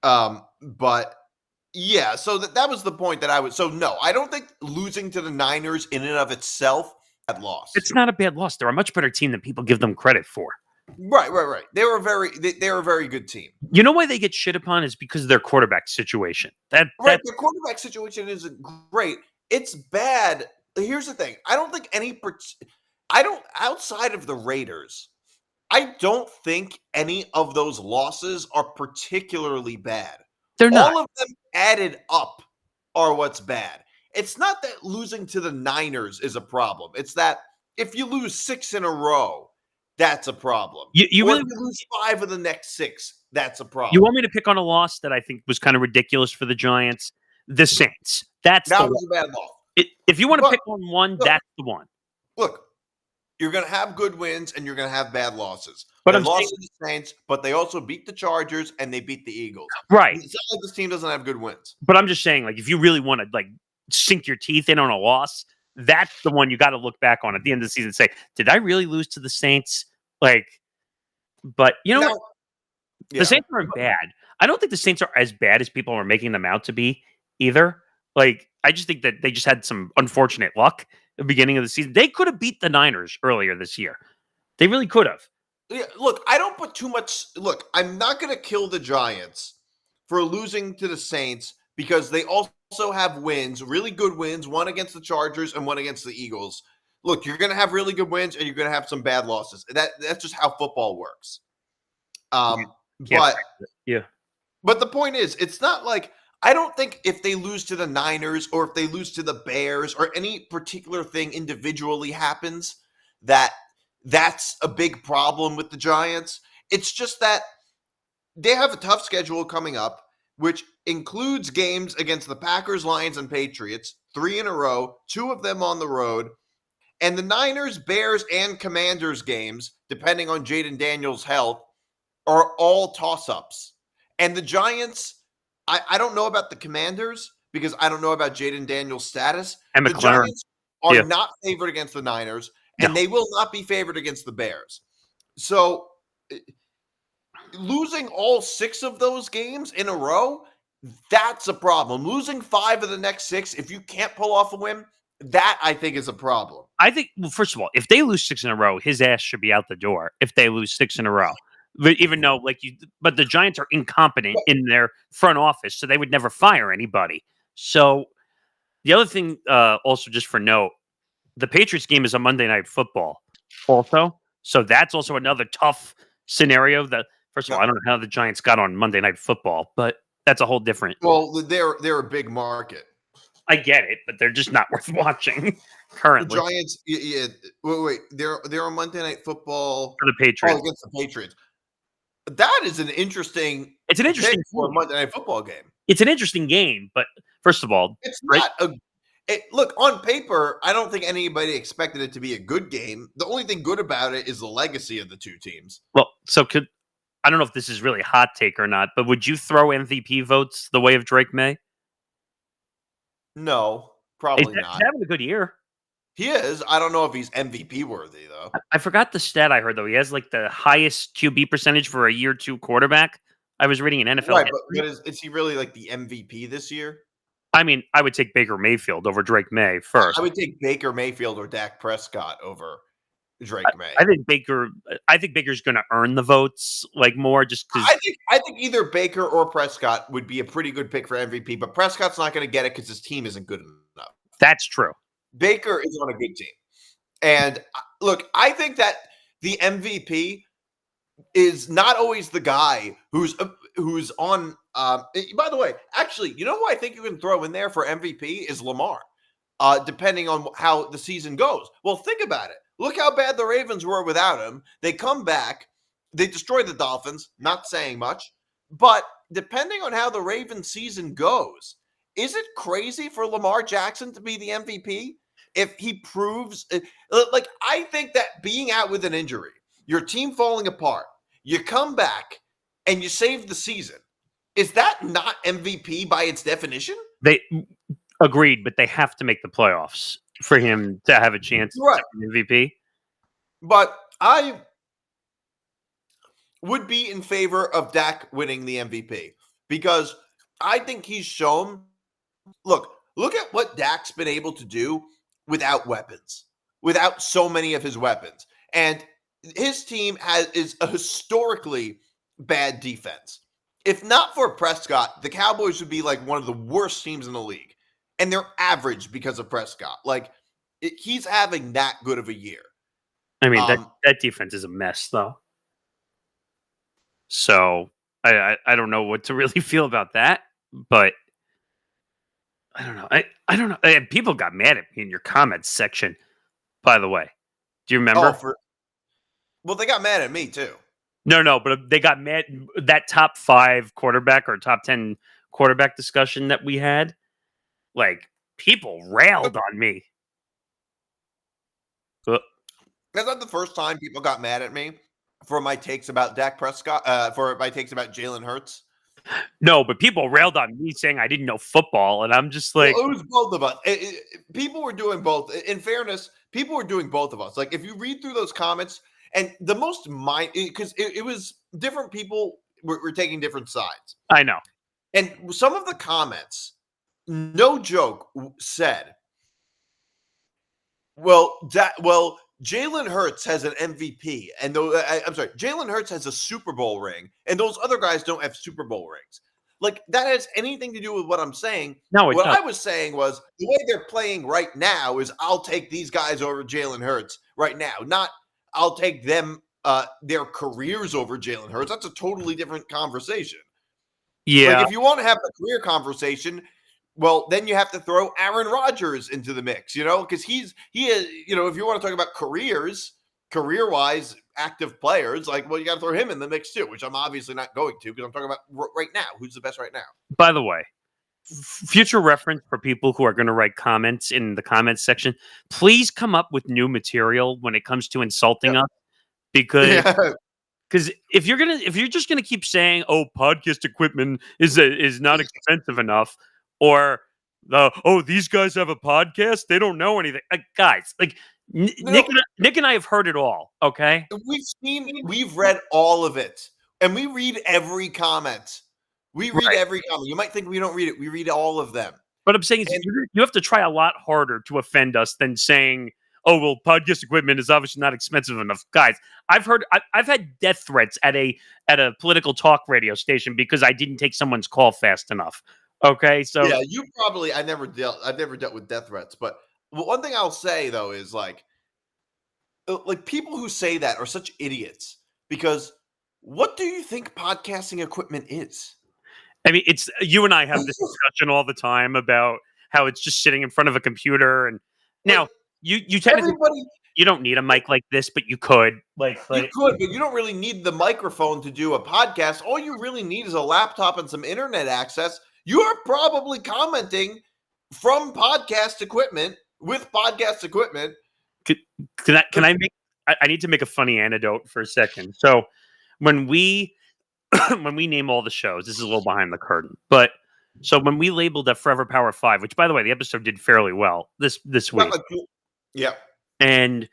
But yeah, so that was the point that I was. So no, I don't think losing to the Niners in and of itself had loss. It's not a bad loss. They're a much better team than people give them credit for. Right. They were a very good team. You know why they get shit upon is because of their quarterback situation. Right, the quarterback situation isn't great. It's bad. Here's the thing. Outside of the Raiders, I don't think any of those losses are particularly bad. They're not. All of them added up are what's bad. It's not that losing to the Niners is a problem. It's that if you lose 6 in a row, that's a problem. You really if you lose 5 of the next 6, that's a problem. You want me to pick on a loss that I think was kind of ridiculous for the Giants? The Saints. That was a bad loss. If you want to pick on one, that's the one. Look, you're going to have good wins and you're going to have bad losses. But they I'm lost to the Saints, but they also beat the Chargers and they beat the Eagles. Right. It's not like this team doesn't have good wins. But I'm just saying, like, if you really want to sink your teeth in on a loss, that's the one you got to look back on at the end of the season and say, did I really lose to the Saints? But you know what? Yeah. The Saints aren't bad. I don't think the Saints are as bad as people are making them out to be either. I just think that they just had some unfortunate luck at the beginning of the season. They could have beat the Niners earlier this year. They really could have. Yeah, look, I don't put too much. Look, I'm not going to kill the Giants for losing to the Saints because they also have wins, really good wins, one against the Chargers and one against the Eagles. Look, you're going to have really good wins and you're going to have some bad losses. That's just how football works. But the point is, it's not like I don't think if they lose to the Niners or if they lose to the Bears or any particular thing individually happens that's a big problem with the Giants. It's just that they have a tough schedule coming up, which includes games against the Packers, Lions, and Patriots, 3 in a row, 2 of them on the road. And the Niners, Bears, and Commanders games, depending on Jaden Daniels' health, are all toss-ups. And the Giants, I don't know about the Commanders because I don't know about Jaden Daniels' status. And the McLaren. Giants are not favored against the Niners, and they will not be favored against the Bears. So losing all 6 of those games in a row, that's a problem. Losing 5 of the next 6, if you can't pull off a win, that I think is a problem. I think, well, first of all, if they lose 6 in a row, his ass should be out the door if they lose 6 in a row. Even though, but the Giants are incompetent in their front office, so they would never fire anybody. So the other thing, also just for note, the Patriots game is a Monday Night Football also. So that's also another tough scenario that, first of all, I don't know how the Giants got on Monday Night Football, but that's a whole different. Well, they're a big market. I get it, but they're just not worth watching currently. The Giants, wait, they're on Monday Night Football for the Patriots. Against the Patriots. That is an interesting. It's an interesting for a Monday Night Football game. It's an interesting game, but first of all, it's not look, on paper, I don't think anybody expected it to be a good game. The only thing good about it is the legacy of the two teams. Well, I don't know if this is really hot take or not, but would you throw MVP votes the way of Drake May? No, probably not. He's having a good year. He is. I don't know if he's MVP worthy though. I forgot the stat I heard though. He has like the highest QB percentage for a year 2 quarterback. I was reading an NFL. Right, but is he really like the MVP this year? I mean, I would take Baker Mayfield over Drake May first. I would take Baker Mayfield or Dak Prescott over Drake May. I think Baker's going to earn the votes like more just because. I think either Baker or Prescott would be a pretty good pick for MVP, but Prescott's not going to get it because his team isn't good enough. That's true. Baker is on a good team, and look, I think that the MVP is not always the guy who's on. By the way, actually, you know who I think you can throw in there for MVP is Lamar, depending on how the season goes. Well, think about it. Look how bad the Ravens were without him. They come back, they destroy the Dolphins. Not saying much, but depending on how the Ravens season goes, is it crazy for Lamar Jackson to be the MVP if he proves? Like, I think that being out with an injury, your team falling apart, you come back and you save the season. Is that not MVP by its definition? They agreed, but they have to make the playoffs for him to have a chance Right. to be MVP. But I would be in favor of Dak winning the MVP because I think he's shown. Look at what Dak's been able to do without weapons, without so many of his weapons. And his team is a historically bad defense. If not for Prescott, the Cowboys would be like one of the worst teams in the league. And they're average because of Prescott. Like, he's having that good of a year. I mean, that defense is a mess, though. So I don't know what to really feel about that, but I don't know. I don't know. And people got mad at me in your comments section, by the way. Do you remember? Well, they got mad at me, too. No, but they got mad. That top 5 quarterback or top 10 quarterback discussion that we had, like, people railed on me. That's not the first time people got mad at me for my takes about Dak Prescott, for my takes about Jalen Hurts. No, but people railed on me saying I didn't know football, and I'm just like, well, it was both of us. People were doing both. In fairness, people were doing both of us. Like, if you read through those comments, and the most because it was different people were taking different sides. I know. And some of the comments, no joke, said, well, Jalen Hurts has an MVP, and Jalen Hurts has a Super Bowl ring, and those other guys don't have Super Bowl rings. Like, that has anything to do with what I'm saying. No, what I was saying was the way they're playing right now is I'll take these guys over Jalen Hurts right now, not I'll take them their careers over Jalen Hurts. That's a totally different conversation. Yeah. Like, if you want to have a career conversation, well, then you have to throw Aaron Rodgers into the mix, because he is, if you want to talk about career-wise, active players, like, well, you got to throw him in the mix too, which I'm obviously not going to because I'm talking about right now. Who's the best right now? By the way, future reference for people who are going to write comments in the comments section, please come up with new material when it comes to insulting us, because if you're just gonna keep saying, "Oh, podcast equipment is not expensive enough," or these guys have a podcast, they don't know anything, guys. Like, Nick and I have heard it all. Okay, we've read all of it, and we read every comment. We read every comment. You might think we don't read it. We read all of them. But I'm saying you have to try a lot harder to offend us than saying, "Oh, well, podcast equipment is obviously not expensive enough." Guys, I've had death threats at a political talk radio station because I didn't take someone's call fast enough. Okay, so yeah, you probably I've never dealt with death threats, but one thing I'll say though is like people who say that are such idiots, because what do you think podcasting equipment is? I mean, it's you and I have this discussion all the time about how it's just sitting in front of a computer, and now you technically you don't need a mic like this, but you could you could, but you don't really need the microphone to do a podcast. All you really need is a laptop and some internet access. You are probably commenting from podcast equipment with podcast equipment. Can I make? I need to make a funny anecdote for a second. So when we name all the shows, this is a little behind the curtain, but so when we labeled that Forever Power 5, which by the way, the episode did fairly well this week. Yeah. And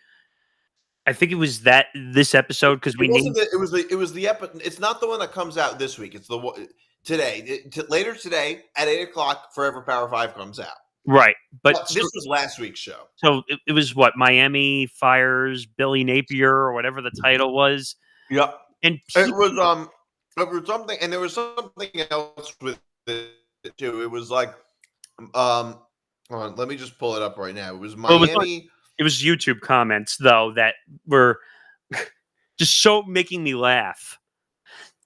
I think it was this episode because we named It was the episode. It's not the one that comes out this week. It's the one today. Later today at 8:00, Forever Power 5 comes out. right. But But this was last week's show. so it was what Miami fires Billy Napier or whatever the title was. Yep. And It was something, and there was something else with it too. It was like, hold on, let me just pull it up right now. It was Well, Miami. it was YouTube comments though that were just so making me laugh.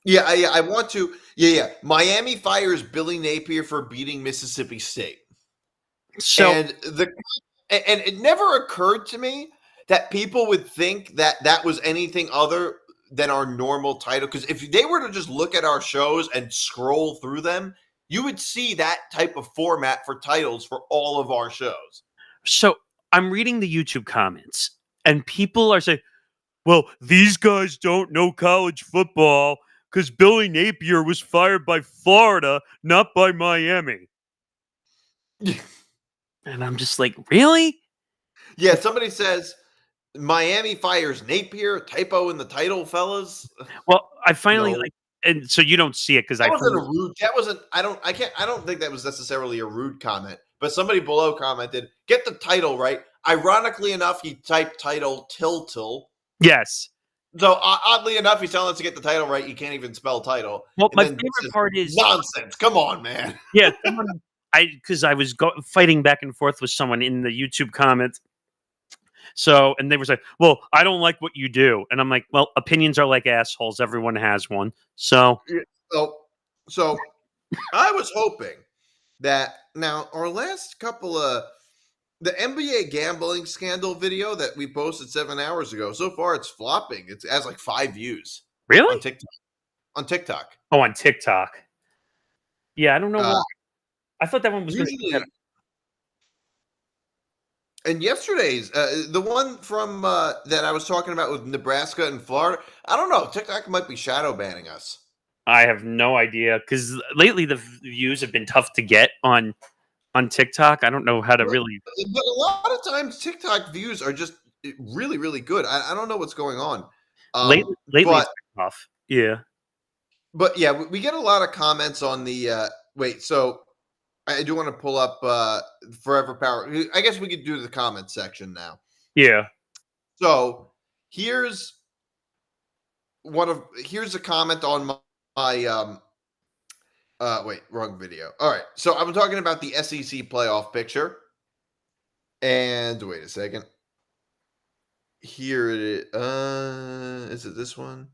Yeah, I want to. Yeah. Miami fires Billy Napier for beating Mississippi State. So And it never occurred to me that people would think that that was anything other than our normal title. Because if they were to just look at our shows and scroll through them, you would see that type of format for titles for all of our shows. So I'm reading the YouTube comments, and people are saying, well, these guys don't know college football because Billy Napier was fired by Florida, not by Miami. And I'm just like, really? Yeah, somebody says Miami fires Napier. Typo in the title, fellas. Well, I finally No. and so you don't see it because That I wasn't a rude. That wasn't. I don't think that was necessarily a rude comment. But somebody below commented, "Get the title right." Ironically enough, he typed title Tiltil. yes. So oddly enough, he's telling us to get the title right. You can't even spell title. Well, And my then favorite says, part is nonsense. Come on, man. yeah, because I was fighting back and forth with someone in the YouTube comments. So, and they were saying, "Well, I don't like what you do," and I'm like, "Well, opinions are like assholes. Everyone has one." So, So I was hoping that now our last couple of the NBA gambling scandal video that we posted 7 hours ago. So far, it's flopping. It has like 5 views really? on TikTok. On TikTok. Oh, on TikTok. Yeah, I don't know. Uh, why. I thought that one was going to be Usually, better. and yesterday's the one from that I was talking about with Nebraska and Florida. I don't know. TikTok might be shadow banning us. I have no idea because lately the views have been tough to get on TikTok. I don't know how to really. But a lot of times, TikTok views are just really, really good. I don't know what's going on. Lately but- it's been tough. Yeah. But yeah, we get a lot of comments on the wait. So I do want to pull up Forever Power. I guess we could do the comment section now. Yeah. So here's a comment on my wait, wrong video. All right. So I'm talking about the SEC playoff picture. And wait a second. Here it is. Is it this one?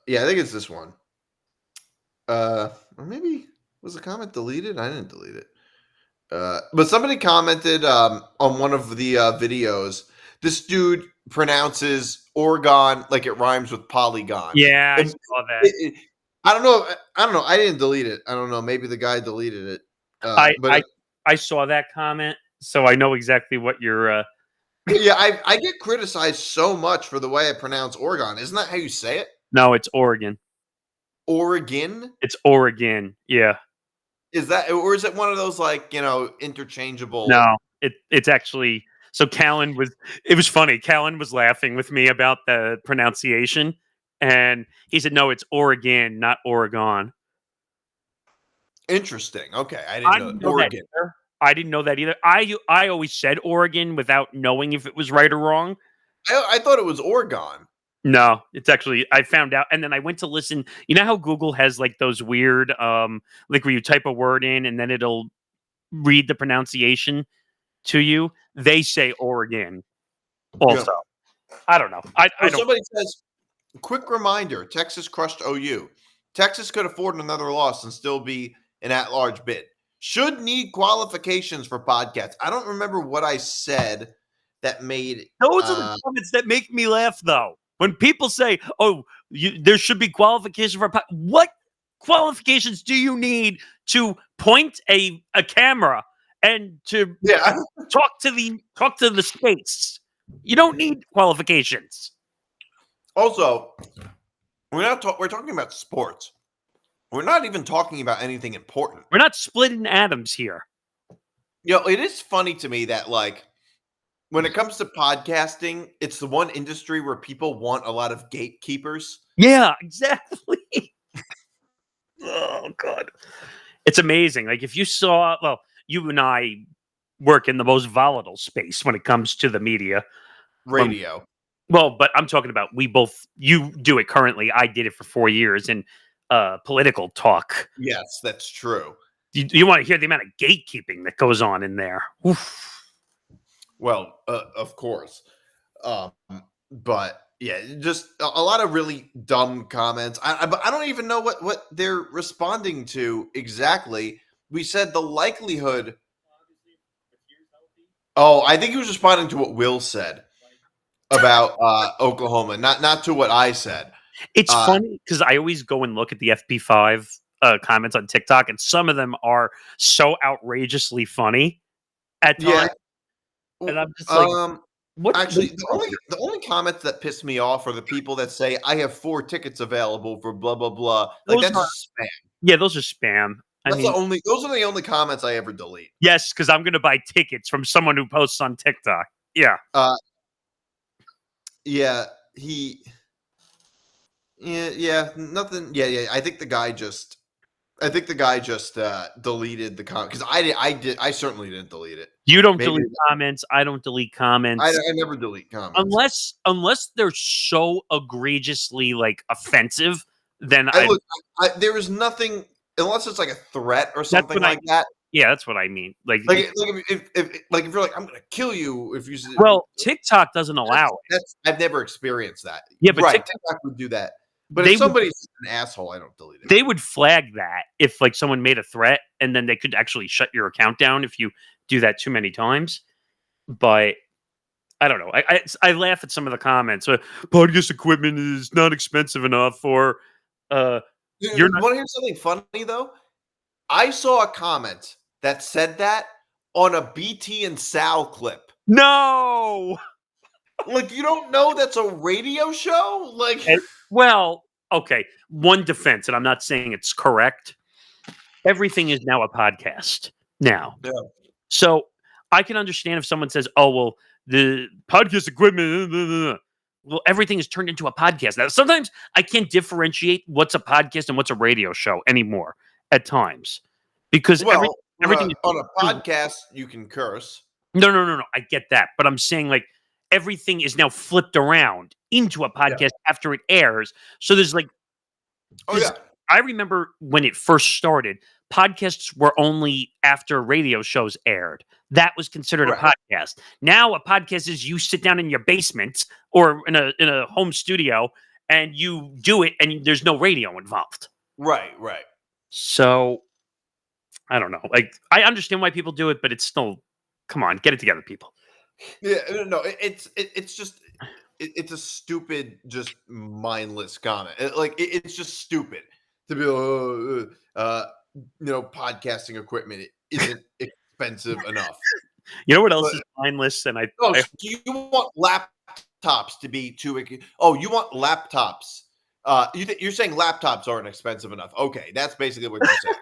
Yeah, I think it's this one. Or maybe was the comment deleted? I didn't delete it. But somebody commented on one of the videos. This dude pronounces Oregon like it rhymes with polygon. Yeah, I And saw that. I don't know. I didn't delete it. I don't know. Maybe the guy deleted it. I saw that comment, so I know exactly what you're. Yeah, I get criticized so much for the way I pronounce Oregon. Isn't that how you say it? No, it's Oregon. Oregon? It's Oregon. Yeah. Is that, or is it one of those like, interchangeable? No, it's actually. So it was funny. Callan was laughing with me about the pronunciation, and he said, "No, it's Oregon, not Oregon." Interesting. Okay, I I didn't didn't know know that Oregon. either. I didn't know that either. I always said Oregon without knowing if it was right or wrong. I thought it was Oregon. No, it's actually I found out, and then I went to listen. You know how Google has like those weird, like where you type a word in and then it'll read the pronunciation to you. They say Oregon. Also, I don't know. I don't. Somebody says, quick reminder: Texas crushed OU. Texas could afford another loss and still be an at-large bid. Should need qualifications for podcasts. I don't remember what I said that made Those are the comments that make me laugh, though. When people say, "Oh, there should be qualifications for what qualifications do you need to point a camera and to talk to the space? You don't need qualifications." Also, we're talking about sports. We're not even talking about anything important. We're not splitting atoms here. It is funny to me that like when it comes to podcasting, it's the one industry where people want a lot of gatekeepers. Yeah, exactly. Oh God, it's amazing. Like if you saw, well, you and I work in the most volatile space when it comes to the media. Radio. Well, but I'm talking about you do it currently. I did it for 4 years in political talk. Yes, that's true. You want to hear the amount of gatekeeping that goes on in there. Oof. Well, of course. But yeah, just a lot of really dumb comments. But I don't even know what they're responding to exactly. We said the likelihood. Oh, I think he was responding to what Will said about Oklahoma, not to what I said. It's funny because I always go and look at the FP5 comments on TikTok, and some of them are so outrageously funny at times. Yeah. And I'm just like, what? Actually, the only comments that piss me off are the people that say, "I have 4 tickets available for blah blah blah." Like Those that's spam. Yeah, those are spam. Those are the only comments I ever delete. Yes, because I'm going to buy tickets from someone who posts on TikTok. Yeah. Yeah, nothing. Yeah. I think the guy just deleted the comment because I certainly didn't delete it. You don't delete comments. I don't delete comments. I never delete comments unless they're so egregiously like offensive. Then there is nothing unless it's like a threat or something like that. Yeah, that's what I mean. Like if you're like, I'm gonna kill you if you. Well, TikTok doesn't allow it. I've never experienced that. Yeah, but TikTok would do that. But if somebody's an asshole, I don't delete it. They would flag that if like someone made a threat, and then they could actually shut your account down if you do that too many times. But I don't know. I laugh at some of the comments. Podcast equipment is not expensive enough, or want to hear something funny though? I saw a comment that said that on a BT and Sal clip. No, like you don't know that's a radio show. Like, well, okay. One defense, and I'm not saying it's correct. Everything is now a podcast now. Yeah. So I can understand if someone says, "Oh, well, the podcast equipment." Well, everything is turned into a podcast now. Sometimes I can't differentiate what's a podcast and what's a radio show anymore at times because everything on a podcast you can curse. No. I get that, but I'm saying like everything is now flipped around into a podcast after it airs. So there's like, I remember when it first started, podcasts were only after radio shows aired. That was considered a podcast. Now a podcast is you sit down in your basement or in a home studio and you do it and there's no radio involved. Right. So I don't know. Like I understand why people do it, but it's still, come on, get it together, people. Yeah, no, it's just it's a stupid, just mindless comment. It's just stupid to be podcasting equipment isn't expensive enough. You know what else is mindless? And do you want laptops to be too? Oh, you want laptops? You're saying laptops aren't expensive enough? Okay, that's basically what you're saying.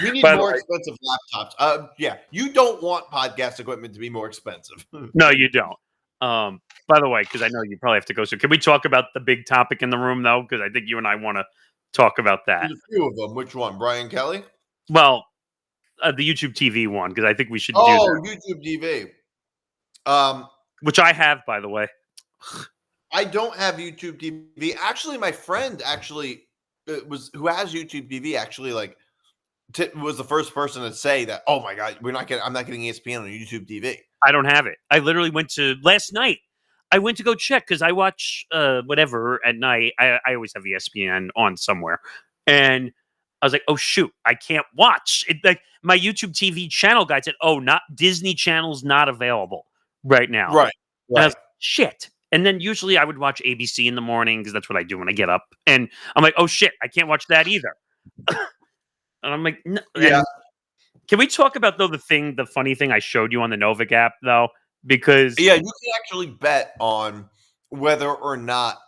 We need more expensive laptops. Yeah, you don't want podcast equipment to be more expensive. No, you don't. By the way, because I know you probably have to go soon. Can we talk about the big topic in the room, though? Because I think you and I want to talk about that. There's a few of them. Which one? Brian Kelly? Well, the YouTube TV one, because I think we should do that. YouTube TV. Which I have, by the way. I don't have YouTube TV. Actually, my friend who has YouTube TV actually was the first person to say that. Oh my God, I'm not getting ESPN on YouTube TV. I don't have it. I literally went to last night. I went to go check because I watch whatever at night. I always have ESPN on somewhere, and I was like, "Oh shoot, I can't watch it." Like my YouTube TV channel guide said, "Oh, not Disney Channel's not available right now." Right. And I was like, shit. And then usually I would watch ABC in the morning because that's what I do when I get up. And I'm like, "Oh shit, I can't watch that either." And I'm like, no. Yeah. Can we talk about though the funny thing I showed you on the Novik app though? Because you can actually bet on whether or not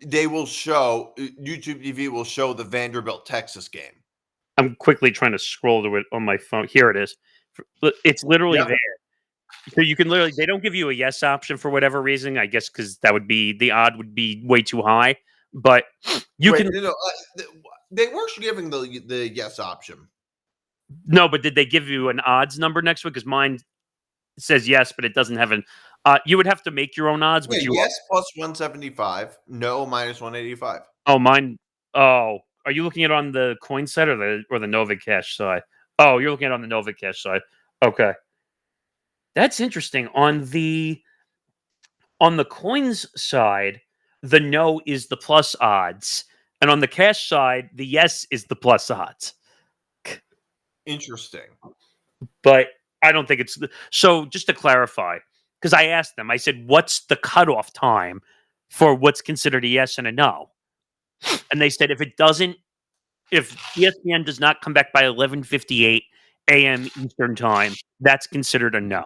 they will show YouTube TV will show the Vanderbilt Texas game. I'm quickly trying to scroll to it on my phone. Here it is. It's literally Yeah. there. So you can literally, they don't give you a yes option for whatever reason. I guess because that would be the odd would be way too high. But you Wait, can they were giving the yes option. no. But did they give you an odds number next week? Because mine says yes, but it doesn't have an. You would have to make your own odds. Which Yeah, you yes plus 175, no minus 185. Oh, mine. Oh, are you looking at it on the coin side or the Novig Cash side? Oh, you're looking at it on the Novig Cash side. Okay, that's interesting. On the coins side, the no is the plus odds, and on the cash side, the yes is the plus odds. Interesting. But I don't think it's so. Just to clarify, because I asked them, I said, "What's the cutoff time for what's considered a yes and a no?" And they said if ESPN does not come back by 11:58 a.m. Eastern time, that's considered a no.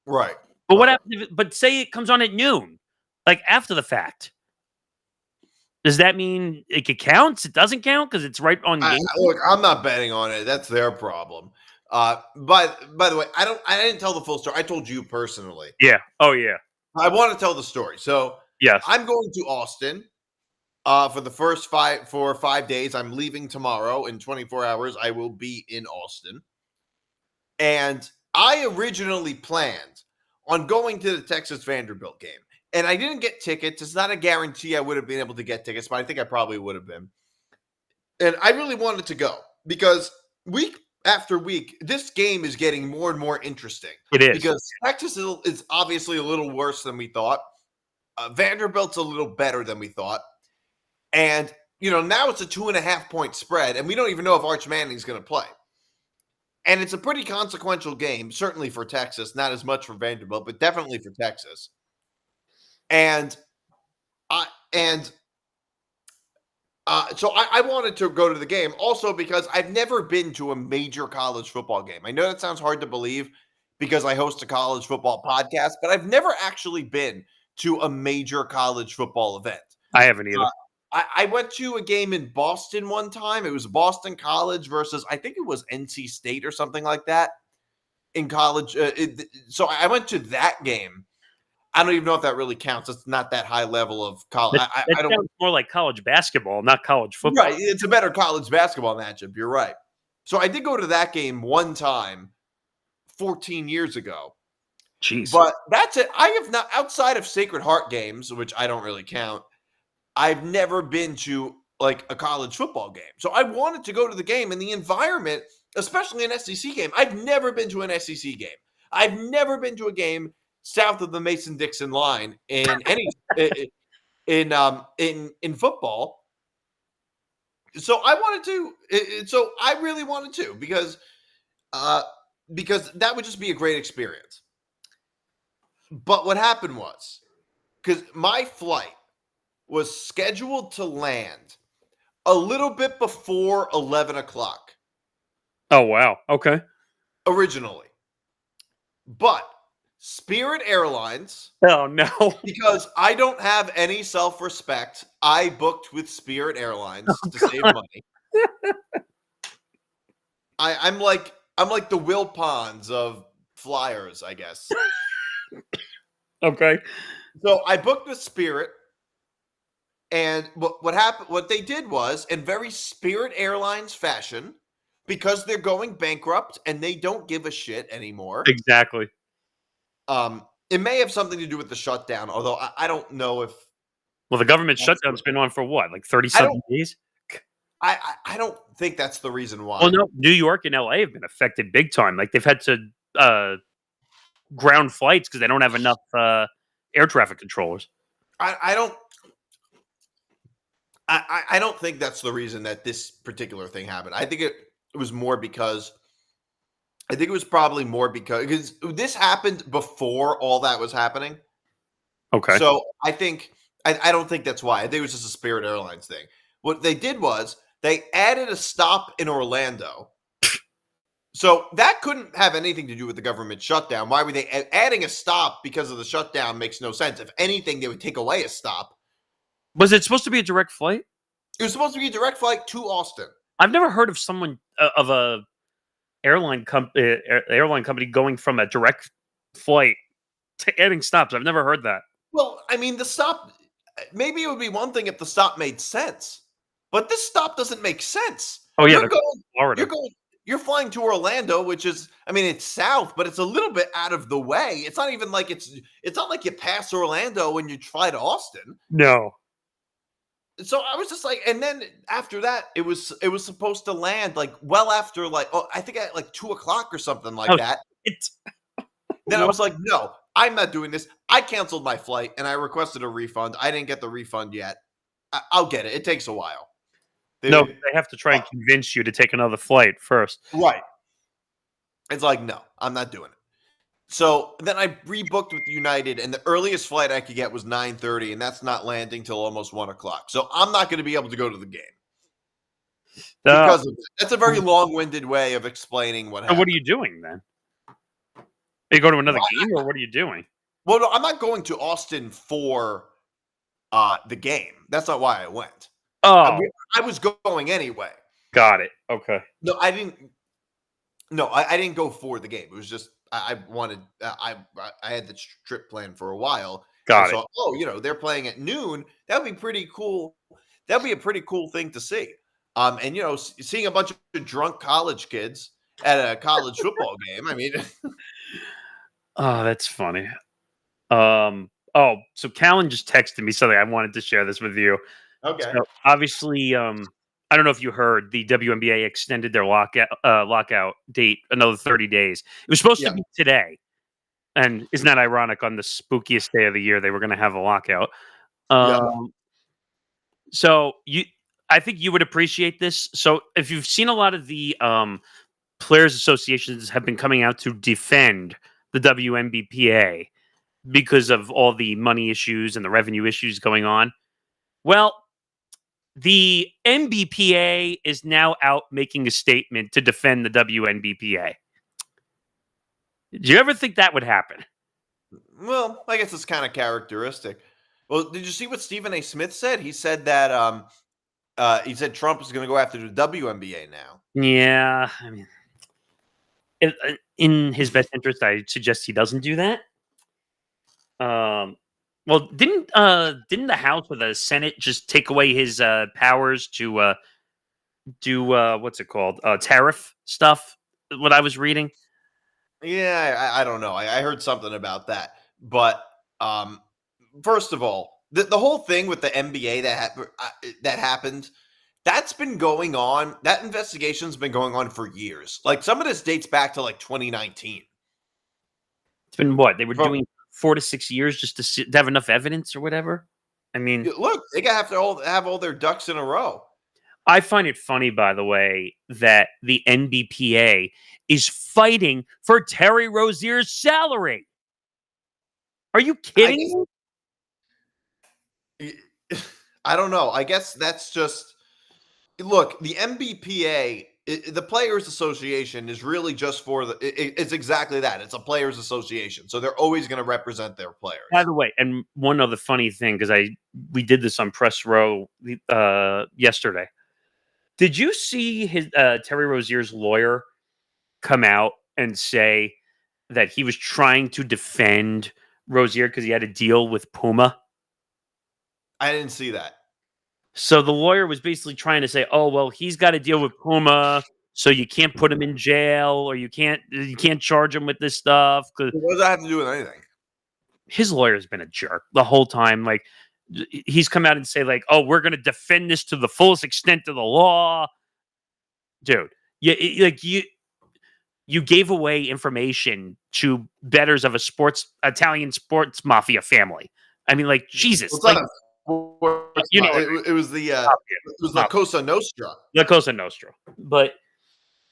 Right. But what happens but say it comes on at noon, like after the fact? Does that mean it counts? It doesn't count because it's right on game. Look, I'm not betting on it. That's their problem. But by the way, I didn't tell the full story. I told you personally. Yeah. Oh yeah. I want to tell the story. So Yes. I'm going to Austin for the first 5 days. I'm leaving tomorrow. In 24 hours, I will be in Austin. And I originally planned on going to the Texas Vanderbilt game. And I didn't get tickets. It's not a guarantee I would have been able to get tickets, but I think I probably would have been. And I really wanted to go because week after week, this game is getting more and more interesting. It is. Because Texas is obviously a little worse than we thought. Vanderbilt's a little better than we thought. And, now it's a 2.5 point spread, and we don't even know if Arch Manning's going to play. And it's a pretty consequential game, certainly for Texas, not as much for Vanderbilt, but definitely for Texas. So I wanted to go to the game also because I've never been to a major college football game. I know that sounds hard to believe because I host a college football podcast, but I've never actually been to a major college football event. I haven't either. I went to a game in Boston one time. It was Boston College versus, I think it was NC State or something like that in college. So I went to that game. I don't even know if that really counts. It's not that high level of college. That I don't. sounds more like college basketball, not college football. Right. It's a better college basketball matchup. You're right. So I did go to that game one time 14 years ago. Jeez. But that's it. I have not, outside of Sacred Heart games, which I don't really count, I've never been to like a college football game. So I wanted to go to the game, and the environment, especially an SEC game. I've never been to an SEC game. I've never been to a game south of the Mason-Dixon line in any in football. So I wanted to. So I really wanted to because that would just be a great experience. But what happened was, because my flight was scheduled to land a little bit before 11 o'clock Oh wow. Okay. originally. But Spirit Airlines, Oh no. because I don't have any self-respect, I booked with Spirit Airlines to save money. I'm like the Will Ponds of flyers, I guess. Okay. So I booked with Spirit, and what happened? What they did was, in very Spirit Airlines fashion, because they're going bankrupt and they don't give a shit anymore. Exactly. It may have something to do with the shutdown, although I don't know if Well, the government shutdown's been on for what, like 37 days? I don't think that's the reason why. Well, no, New York and LA have been affected big time. Like they've had to ground flights because they don't have enough air traffic controllers. I don't think that's the reason that this particular thing happened. I think it was more because because this happened before all that was happening. Okay. So I don't think that's why. I think it was just a Spirit Airlines thing. What they did was they added a stop in Orlando. So that couldn't have anything to do with the government shutdown. Why were they adding a stop because of the shutdown? Makes no sense. If anything, they would take away a stop. Was it supposed to be a direct flight? It was supposed to be a direct flight to Austin. I've never heard of someone of a airline company going from a direct flight to adding stops. I've never heard that. Well, I mean, the stop, maybe it would be one thing if the stop made sense, but this stop doesn't make sense. Oh yeah, You're they're going, Florida. you're flying to Orlando, which is, I mean, it's south, but it's a little bit out of the way. It's not even like it's not like you pass Orlando when you fly to Austin. No. So I was just like, and then after that, it was supposed to land like well after like, oh, I think at like 2:00 or something like Oh, that. It's Then I was like, no, I'm not doing this. I canceled my flight and I requested a refund. I didn't get the refund yet. I'll get it. It takes a while. no, they have to try and convince you to take another flight first. Right. It's like, no, I'm not doing it. So then I rebooked with United, and the earliest flight I could get was 9:30, and that's not landing till almost 1:00. So I'm not going to be able to go to the game because of that. That's a very long-winded way of explaining what So happened. what are you doing then? You go to another game, or what are you doing? Well, no, I'm not going to Austin for the game. That's not why I went. Oh, I was going anyway. got it. Okay. No, I didn't. No, I didn't go for the game. It was just I wanted. I had the trip planned for a while. Got it. So, oh, they're playing at noon. That'd be pretty cool. That'd be a pretty cool thing to see. And seeing a bunch of drunk college kids at a college football game. I mean, Oh, that's funny. So Callan just texted me something. I wanted to share this with you. okay. So obviously, I don't know if you heard the WNBA extended their lockout date another 30 days. It was supposed to be today, and isn't that ironic? On the spookiest day of the year, they were going to have a lockout. So I think you would appreciate this. So if you've seen a lot of the players' associations have been coming out to defend the WNBPA because of all the money issues and the revenue issues going on. Well, the NBPA is now out making a statement to defend the WNBPA. Did you ever think that would happen? Well, I guess it's kind of characteristic. Well, did you see what Stephen A. Smith said? He said that he said Trump is going to go after the WNBA now. Yeah, I mean, in his best interest, I suggest he doesn't do that. Well, didn't the House or the Senate just take away his powers to do what's it called, tariff stuff? What I was reading. Yeah, I don't know. I heard something about that. But first of all, the whole thing with the NBA that happened, that's been going on. That investigation's been going on for years. Like some of this dates back to like 2019. It's been what they were doing 4 to 6 years just to have enough evidence or whatever. I mean, look, they have to have all their ducks in a row. I find it funny, by the way, that the NBPA is fighting for Terry Rozier's salary. Are you kidding me? I don't know. I guess that's just look. The NBPA, the Players Association, is really just for it's exactly that. It's a Players Association, so they're always going to represent their players. By the way, and one other funny thing, because we did this on Press Row yesterday. Did you see his Terry Rozier's lawyer come out and say that he was trying to defend Rozier because he had a deal with Puma? I didn't see that. So the lawyer was basically trying to say, "Oh, well, he's got a deal with Puma, so you can't put him in jail, or you can't charge him with this stuff." What does that have to do with anything? His lawyer's been a jerk the whole time. Like, he's come out and say, like, "Oh, we're going to defend this to the fullest extent of the law." Dude, you gave away information to bettors of Italian sports mafia family. I mean, like, Jesus. It was the Cosa Nostra. La Cosa Nostra. But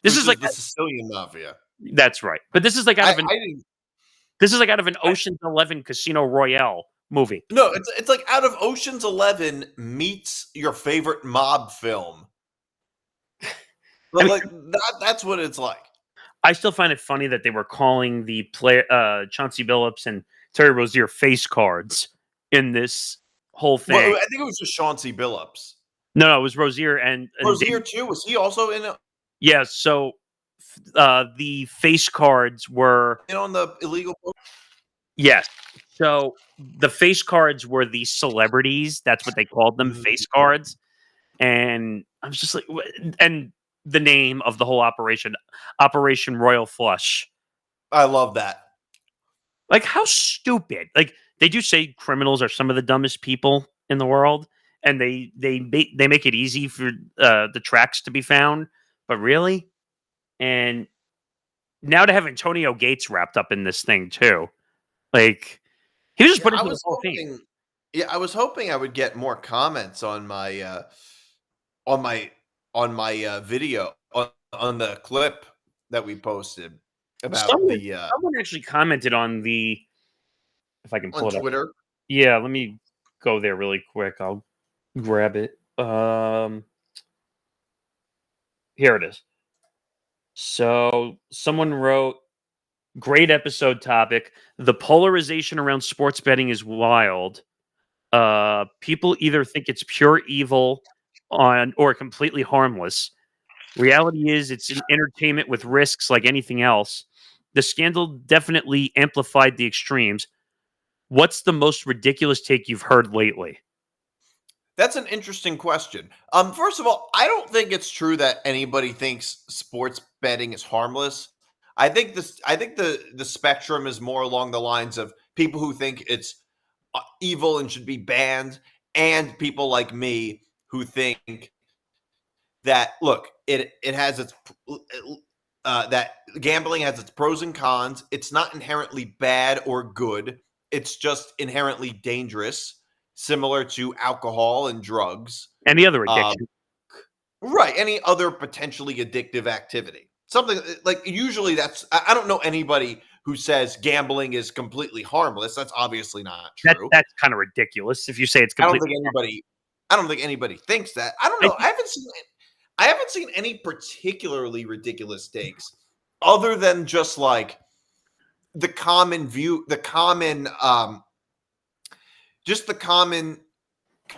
this is like the Sicilian mafia. That's right. But this is like out of an Ocean's 11 Casino Royale movie. No, it's like out of Ocean's 11 meets your favorite mob film. Like that's what it's like. I still find it funny that they were calling the Chauncey Billups and Terry Rozier face cards in this whole thing. Well, I think it was just Chauncey Billups. No, it was Rozier and Rozier too. Was he also in it? Yeah. So the face cards were on the illegal. yes. So the face cards were the celebrities. That's what they called them, face cards. And I was just like, and the name of the whole operation, Operation Royal Flush. I love that. Like, how stupid! Like, they do say criminals are some of the dumbest people in the world, and they make it easy for the tracks to be found. But really, and now to have Antonio Gates wrapped up in this thing too, like he was just put into the whole thing. Yeah, I was hoping I would get more comments on my video on the clip that we posted about someone actually commented on the, if I can pull on it up. Twitter. Yeah, let me go there really quick. I'll grab it. Here it is. So someone wrote, great episode topic. The polarization around sports betting is wild. People either think it's pure evil or completely harmless. Reality is it's an entertainment with risks like anything else. The scandal definitely amplified the extremes. What's the most ridiculous take you've heard lately? That's an interesting question. First of all, I don't think it's true that anybody thinks sports betting is harmless. I think the spectrum is more along the lines of people who think it's evil and should be banned, and people like me who think that it has its that gambling has its pros and cons. It's not inherently bad or good. It's just inherently dangerous, similar to alcohol and drugs. Any other addiction. Right. Any other potentially addictive activity. Something like usually I don't know anybody who says gambling is completely harmless. That's obviously not true. That's kind of ridiculous if you say it's completely I don't think anybody thinks that. I don't know. I haven't seen any particularly ridiculous takes other than just like the common view, just the common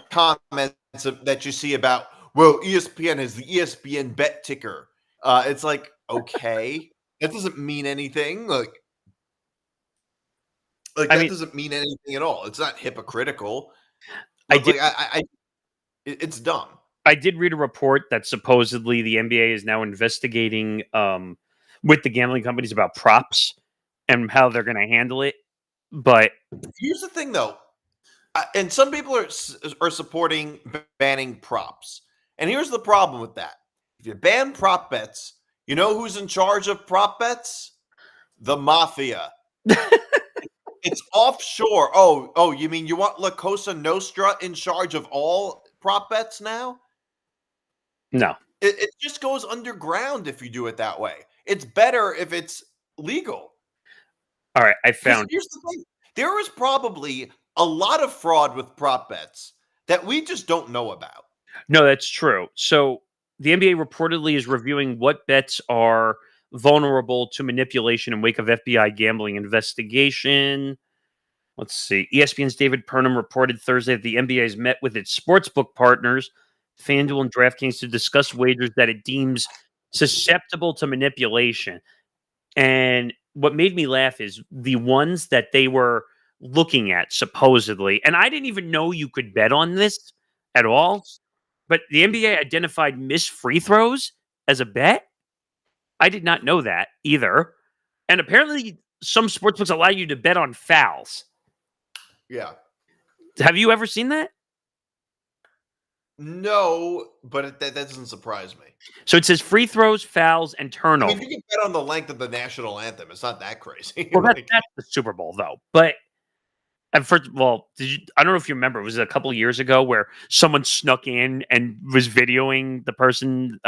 comments that you see about, well, ESPN is the ESPN bet ticker. It's like, okay, that doesn't mean anything. Like that doesn't mean anything at all. It's not hypocritical. It's dumb. I did read a report that supposedly the NBA is now investigating with the gambling companies about props and how they're going to handle it. But here's the thing, though, and some people are supporting banning props. And here's the problem with that: if you ban prop bets, you know who's in charge of prop bets? The mafia. It's offshore. Oh, you mean you want La Cosa Nostra in charge of all prop bets now? No. It just goes underground if you do it that way. It's better if it's legal. All right, I found. Here's the thing: there is probably a lot of fraud with prop bets that we just don't know about. No, that's true. So the NBA reportedly is reviewing what bets are vulnerable to manipulation in wake of FBI gambling investigation. Let's see. ESPN's David Purnham reported Thursday that the NBA has met with its sportsbook partners, FanDuel and DraftKings, to discuss wagers that it deems susceptible to manipulation. And what made me laugh is the ones that they were looking at, supposedly. And I didn't even know you could bet on this at all. But the NBA identified missed free throws as a bet. I did not know that either. And apparently some sportsbooks allow you to bet on fouls. Yeah. Have you ever seen that? No, but that doesn't surprise me. So it says free throws, fouls, and turnovers. I mean, you can bet on the length of the national anthem. It's not that crazy. Well, that's the Super Bowl, though. But first of all, I don't know if you remember, it was a couple of years ago where someone snuck in and was videoing the person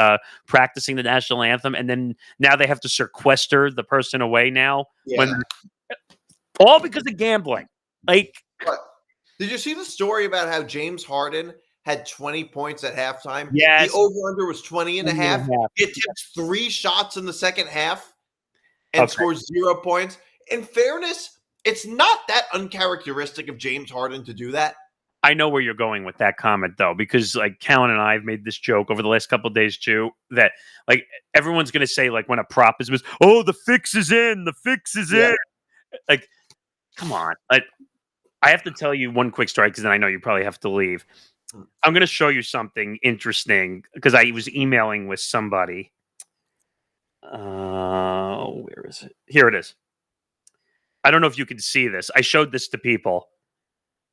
practicing the national anthem, and then now they have to sequester the person away now. Yeah. All because of gambling. Like, what? Did you see the story about how James Harden had 20 points at halftime? Yes. The over-under was 20 and a half. He attempts 3 shots in the second half and scores 0 points. In fairness, it's not that uncharacteristic of James Harden to do that. I know where you're going with that comment though, because like Callan and I have made this joke over the last couple of days too, that like everyone's gonna say like when a prop is missed, oh the fix is in, the fix is Yeah. in. Like, come on. I have to tell you one quick story because then I know you probably have to leave. I'm gonna show you something interesting because I was emailing with somebody. Where is it? Here it is. I don't know if you can see this. I showed this to people.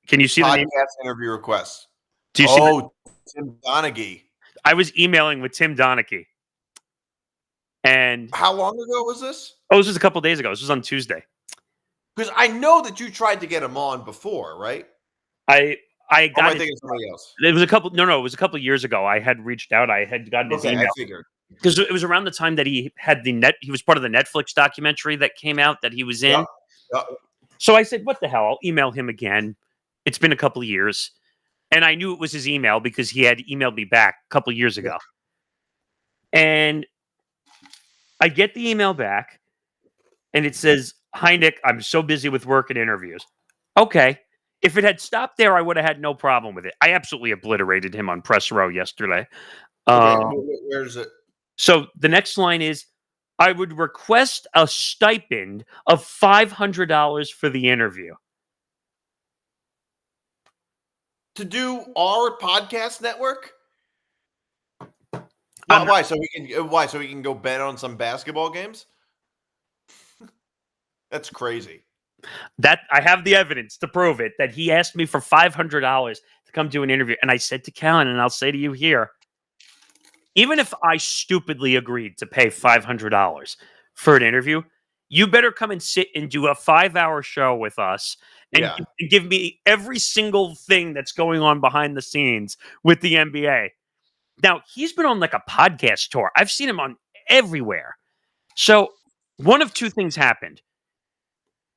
Can you see the name? Podcast interview request. Do you see? Tim Donaghy. I was emailing with Tim Donaghy, and How long ago was this? this was a couple days ago. This was on Tuesday. Because I know that you tried to get him on before, right? I Or am I got thinking of somebody else? it was a couple. No, it was a couple years ago. I had reached out. I had gotten his Okay, I email figured. because it was around the time that he had he was part of the Netflix documentary that came out that he was in. Yeah. So I said, what the hell? I'll email him again. It's been a couple of years. And I knew it was his email because he had emailed me back a couple of years ago. And I get the email back and it says, hi, Nick, I'm so busy with work and interviews. Okay. If it had stopped there, I would have had no problem with it. I absolutely obliterated him on press row yesterday. Where is it? So the next line is, I would request a stipend of $500 for the interview. To do our podcast network? I'm Why? So we can go bet on some basketball games? That's crazy. That I have the evidence to prove it, that he asked me for $500 to come do an interview. And I said to Callan, and I'll say to you here, even if I stupidly agreed to pay $500 for an interview, you better come and sit and do a 5-hour show with us and Yeah. give me every single thing that's going on behind the scenes with the NBA. Now, he's been on like a podcast tour. I've seen him on everywhere. So one of two things happened.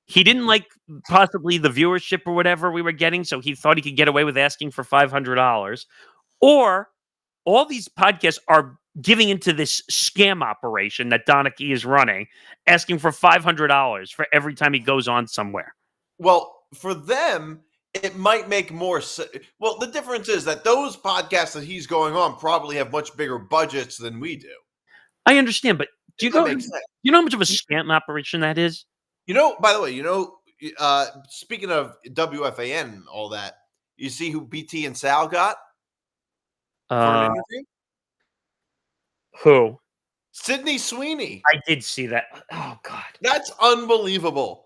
He didn't like possibly the viewership or whatever we were getting, so he thought he could get away with asking for $500. Or all these podcasts are giving into this scam operation that Donaghy is running, asking for $500 for every time he goes on somewhere. Well, for them, it might make more sense. Well, the difference is that those podcasts that he's going on probably have much bigger budgets than we do. I understand, but do you That know, makes sense. you know how much of a scam operation that is? You know, by the way, speaking of WFAN and all that, you see who BT and Sal got for an interview? Who? Sydney Sweeney. I did see that. Oh, God. That's unbelievable.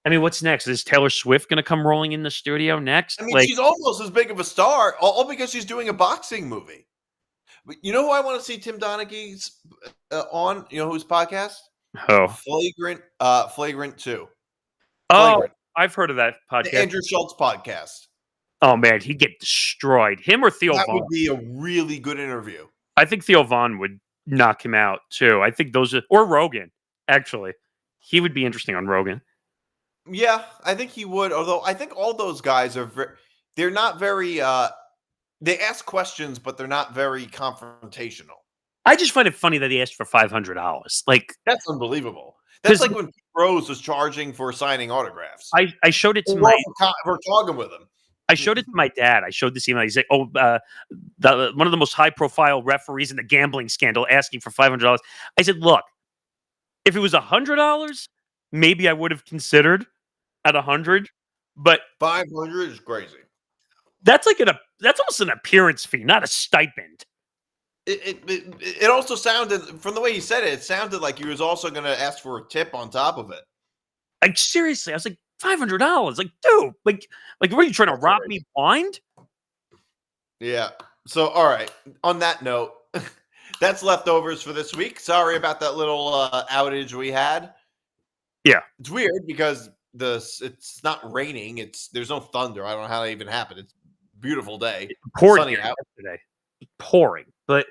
I mean, what's next? Is Taylor Swift going to come rolling in the studio next? I mean, she's almost as big of a star, all because she's doing a boxing movie. But you know who I want to see Tim Donaghy's on? You know whose podcast? Who? Flagrant 2. Oh, Flagrant. I've heard of that The podcast. Andrew Schultz podcast. Oh, man, he'd get destroyed. Him or Theo That Vaughn? would be a really good interview. I think Theo Vaughn would knock him out, too. I think those are... Or Rogan, actually. He would be interesting on Rogan. Yeah, I think he would. Although I think all those guys are they're not very they ask questions, but they're not very confrontational. I just find it funny that he asked for $500. Like, That's unbelievable. That's 'Cause- like when Pete Rose was charging for signing autographs. I showed it to We're my... talking with him. I showed it to my dad. I showed this email. He's like, one of the most high-profile referees in the gambling scandal asking for $500. I said, look, if it was $100, maybe I would have considered at 100, but 500 is crazy. that's like that's almost an appearance fee, not a stipend. It also sounded, from the way he said it, it sounded like he was also going to ask for a tip on top of it. Like, seriously, I was like, $500? Like, dude, like, what are you trying to That's rob crazy. me blind? Yeah. So, all right. On that note, that's leftovers for this week. Sorry about that little outage we had. Yeah. It's weird because it's not raining. There's no thunder. I don't know how that even happened. It's a beautiful day. Pouring Sunny here out. yesterday. Pouring. But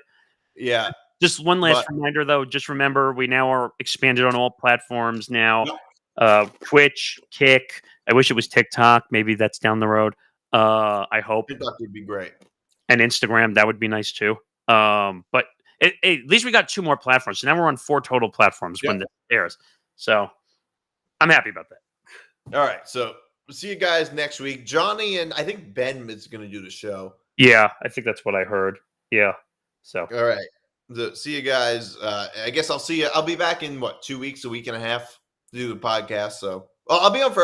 Yeah. just one last But- reminder, though. Just remember, we now are expanded on all platforms now. Yep. Twitch, Kick. I wish it was TikTok. Maybe that's down the road. I hope. TikTok would be great. And Instagram, that would be nice too. But at least we got 2 more platforms. So now we're on 4 total platforms when this airs. So I'm happy about that. All right. So see you guys next week. Johnny and I think Ben is going to do the show. Yeah, I think that's what I heard. Yeah. So All right. See you guys. I guess I'll see you. I'll be back in 2 weeks, a week and a half to do the podcast. So I'll be on for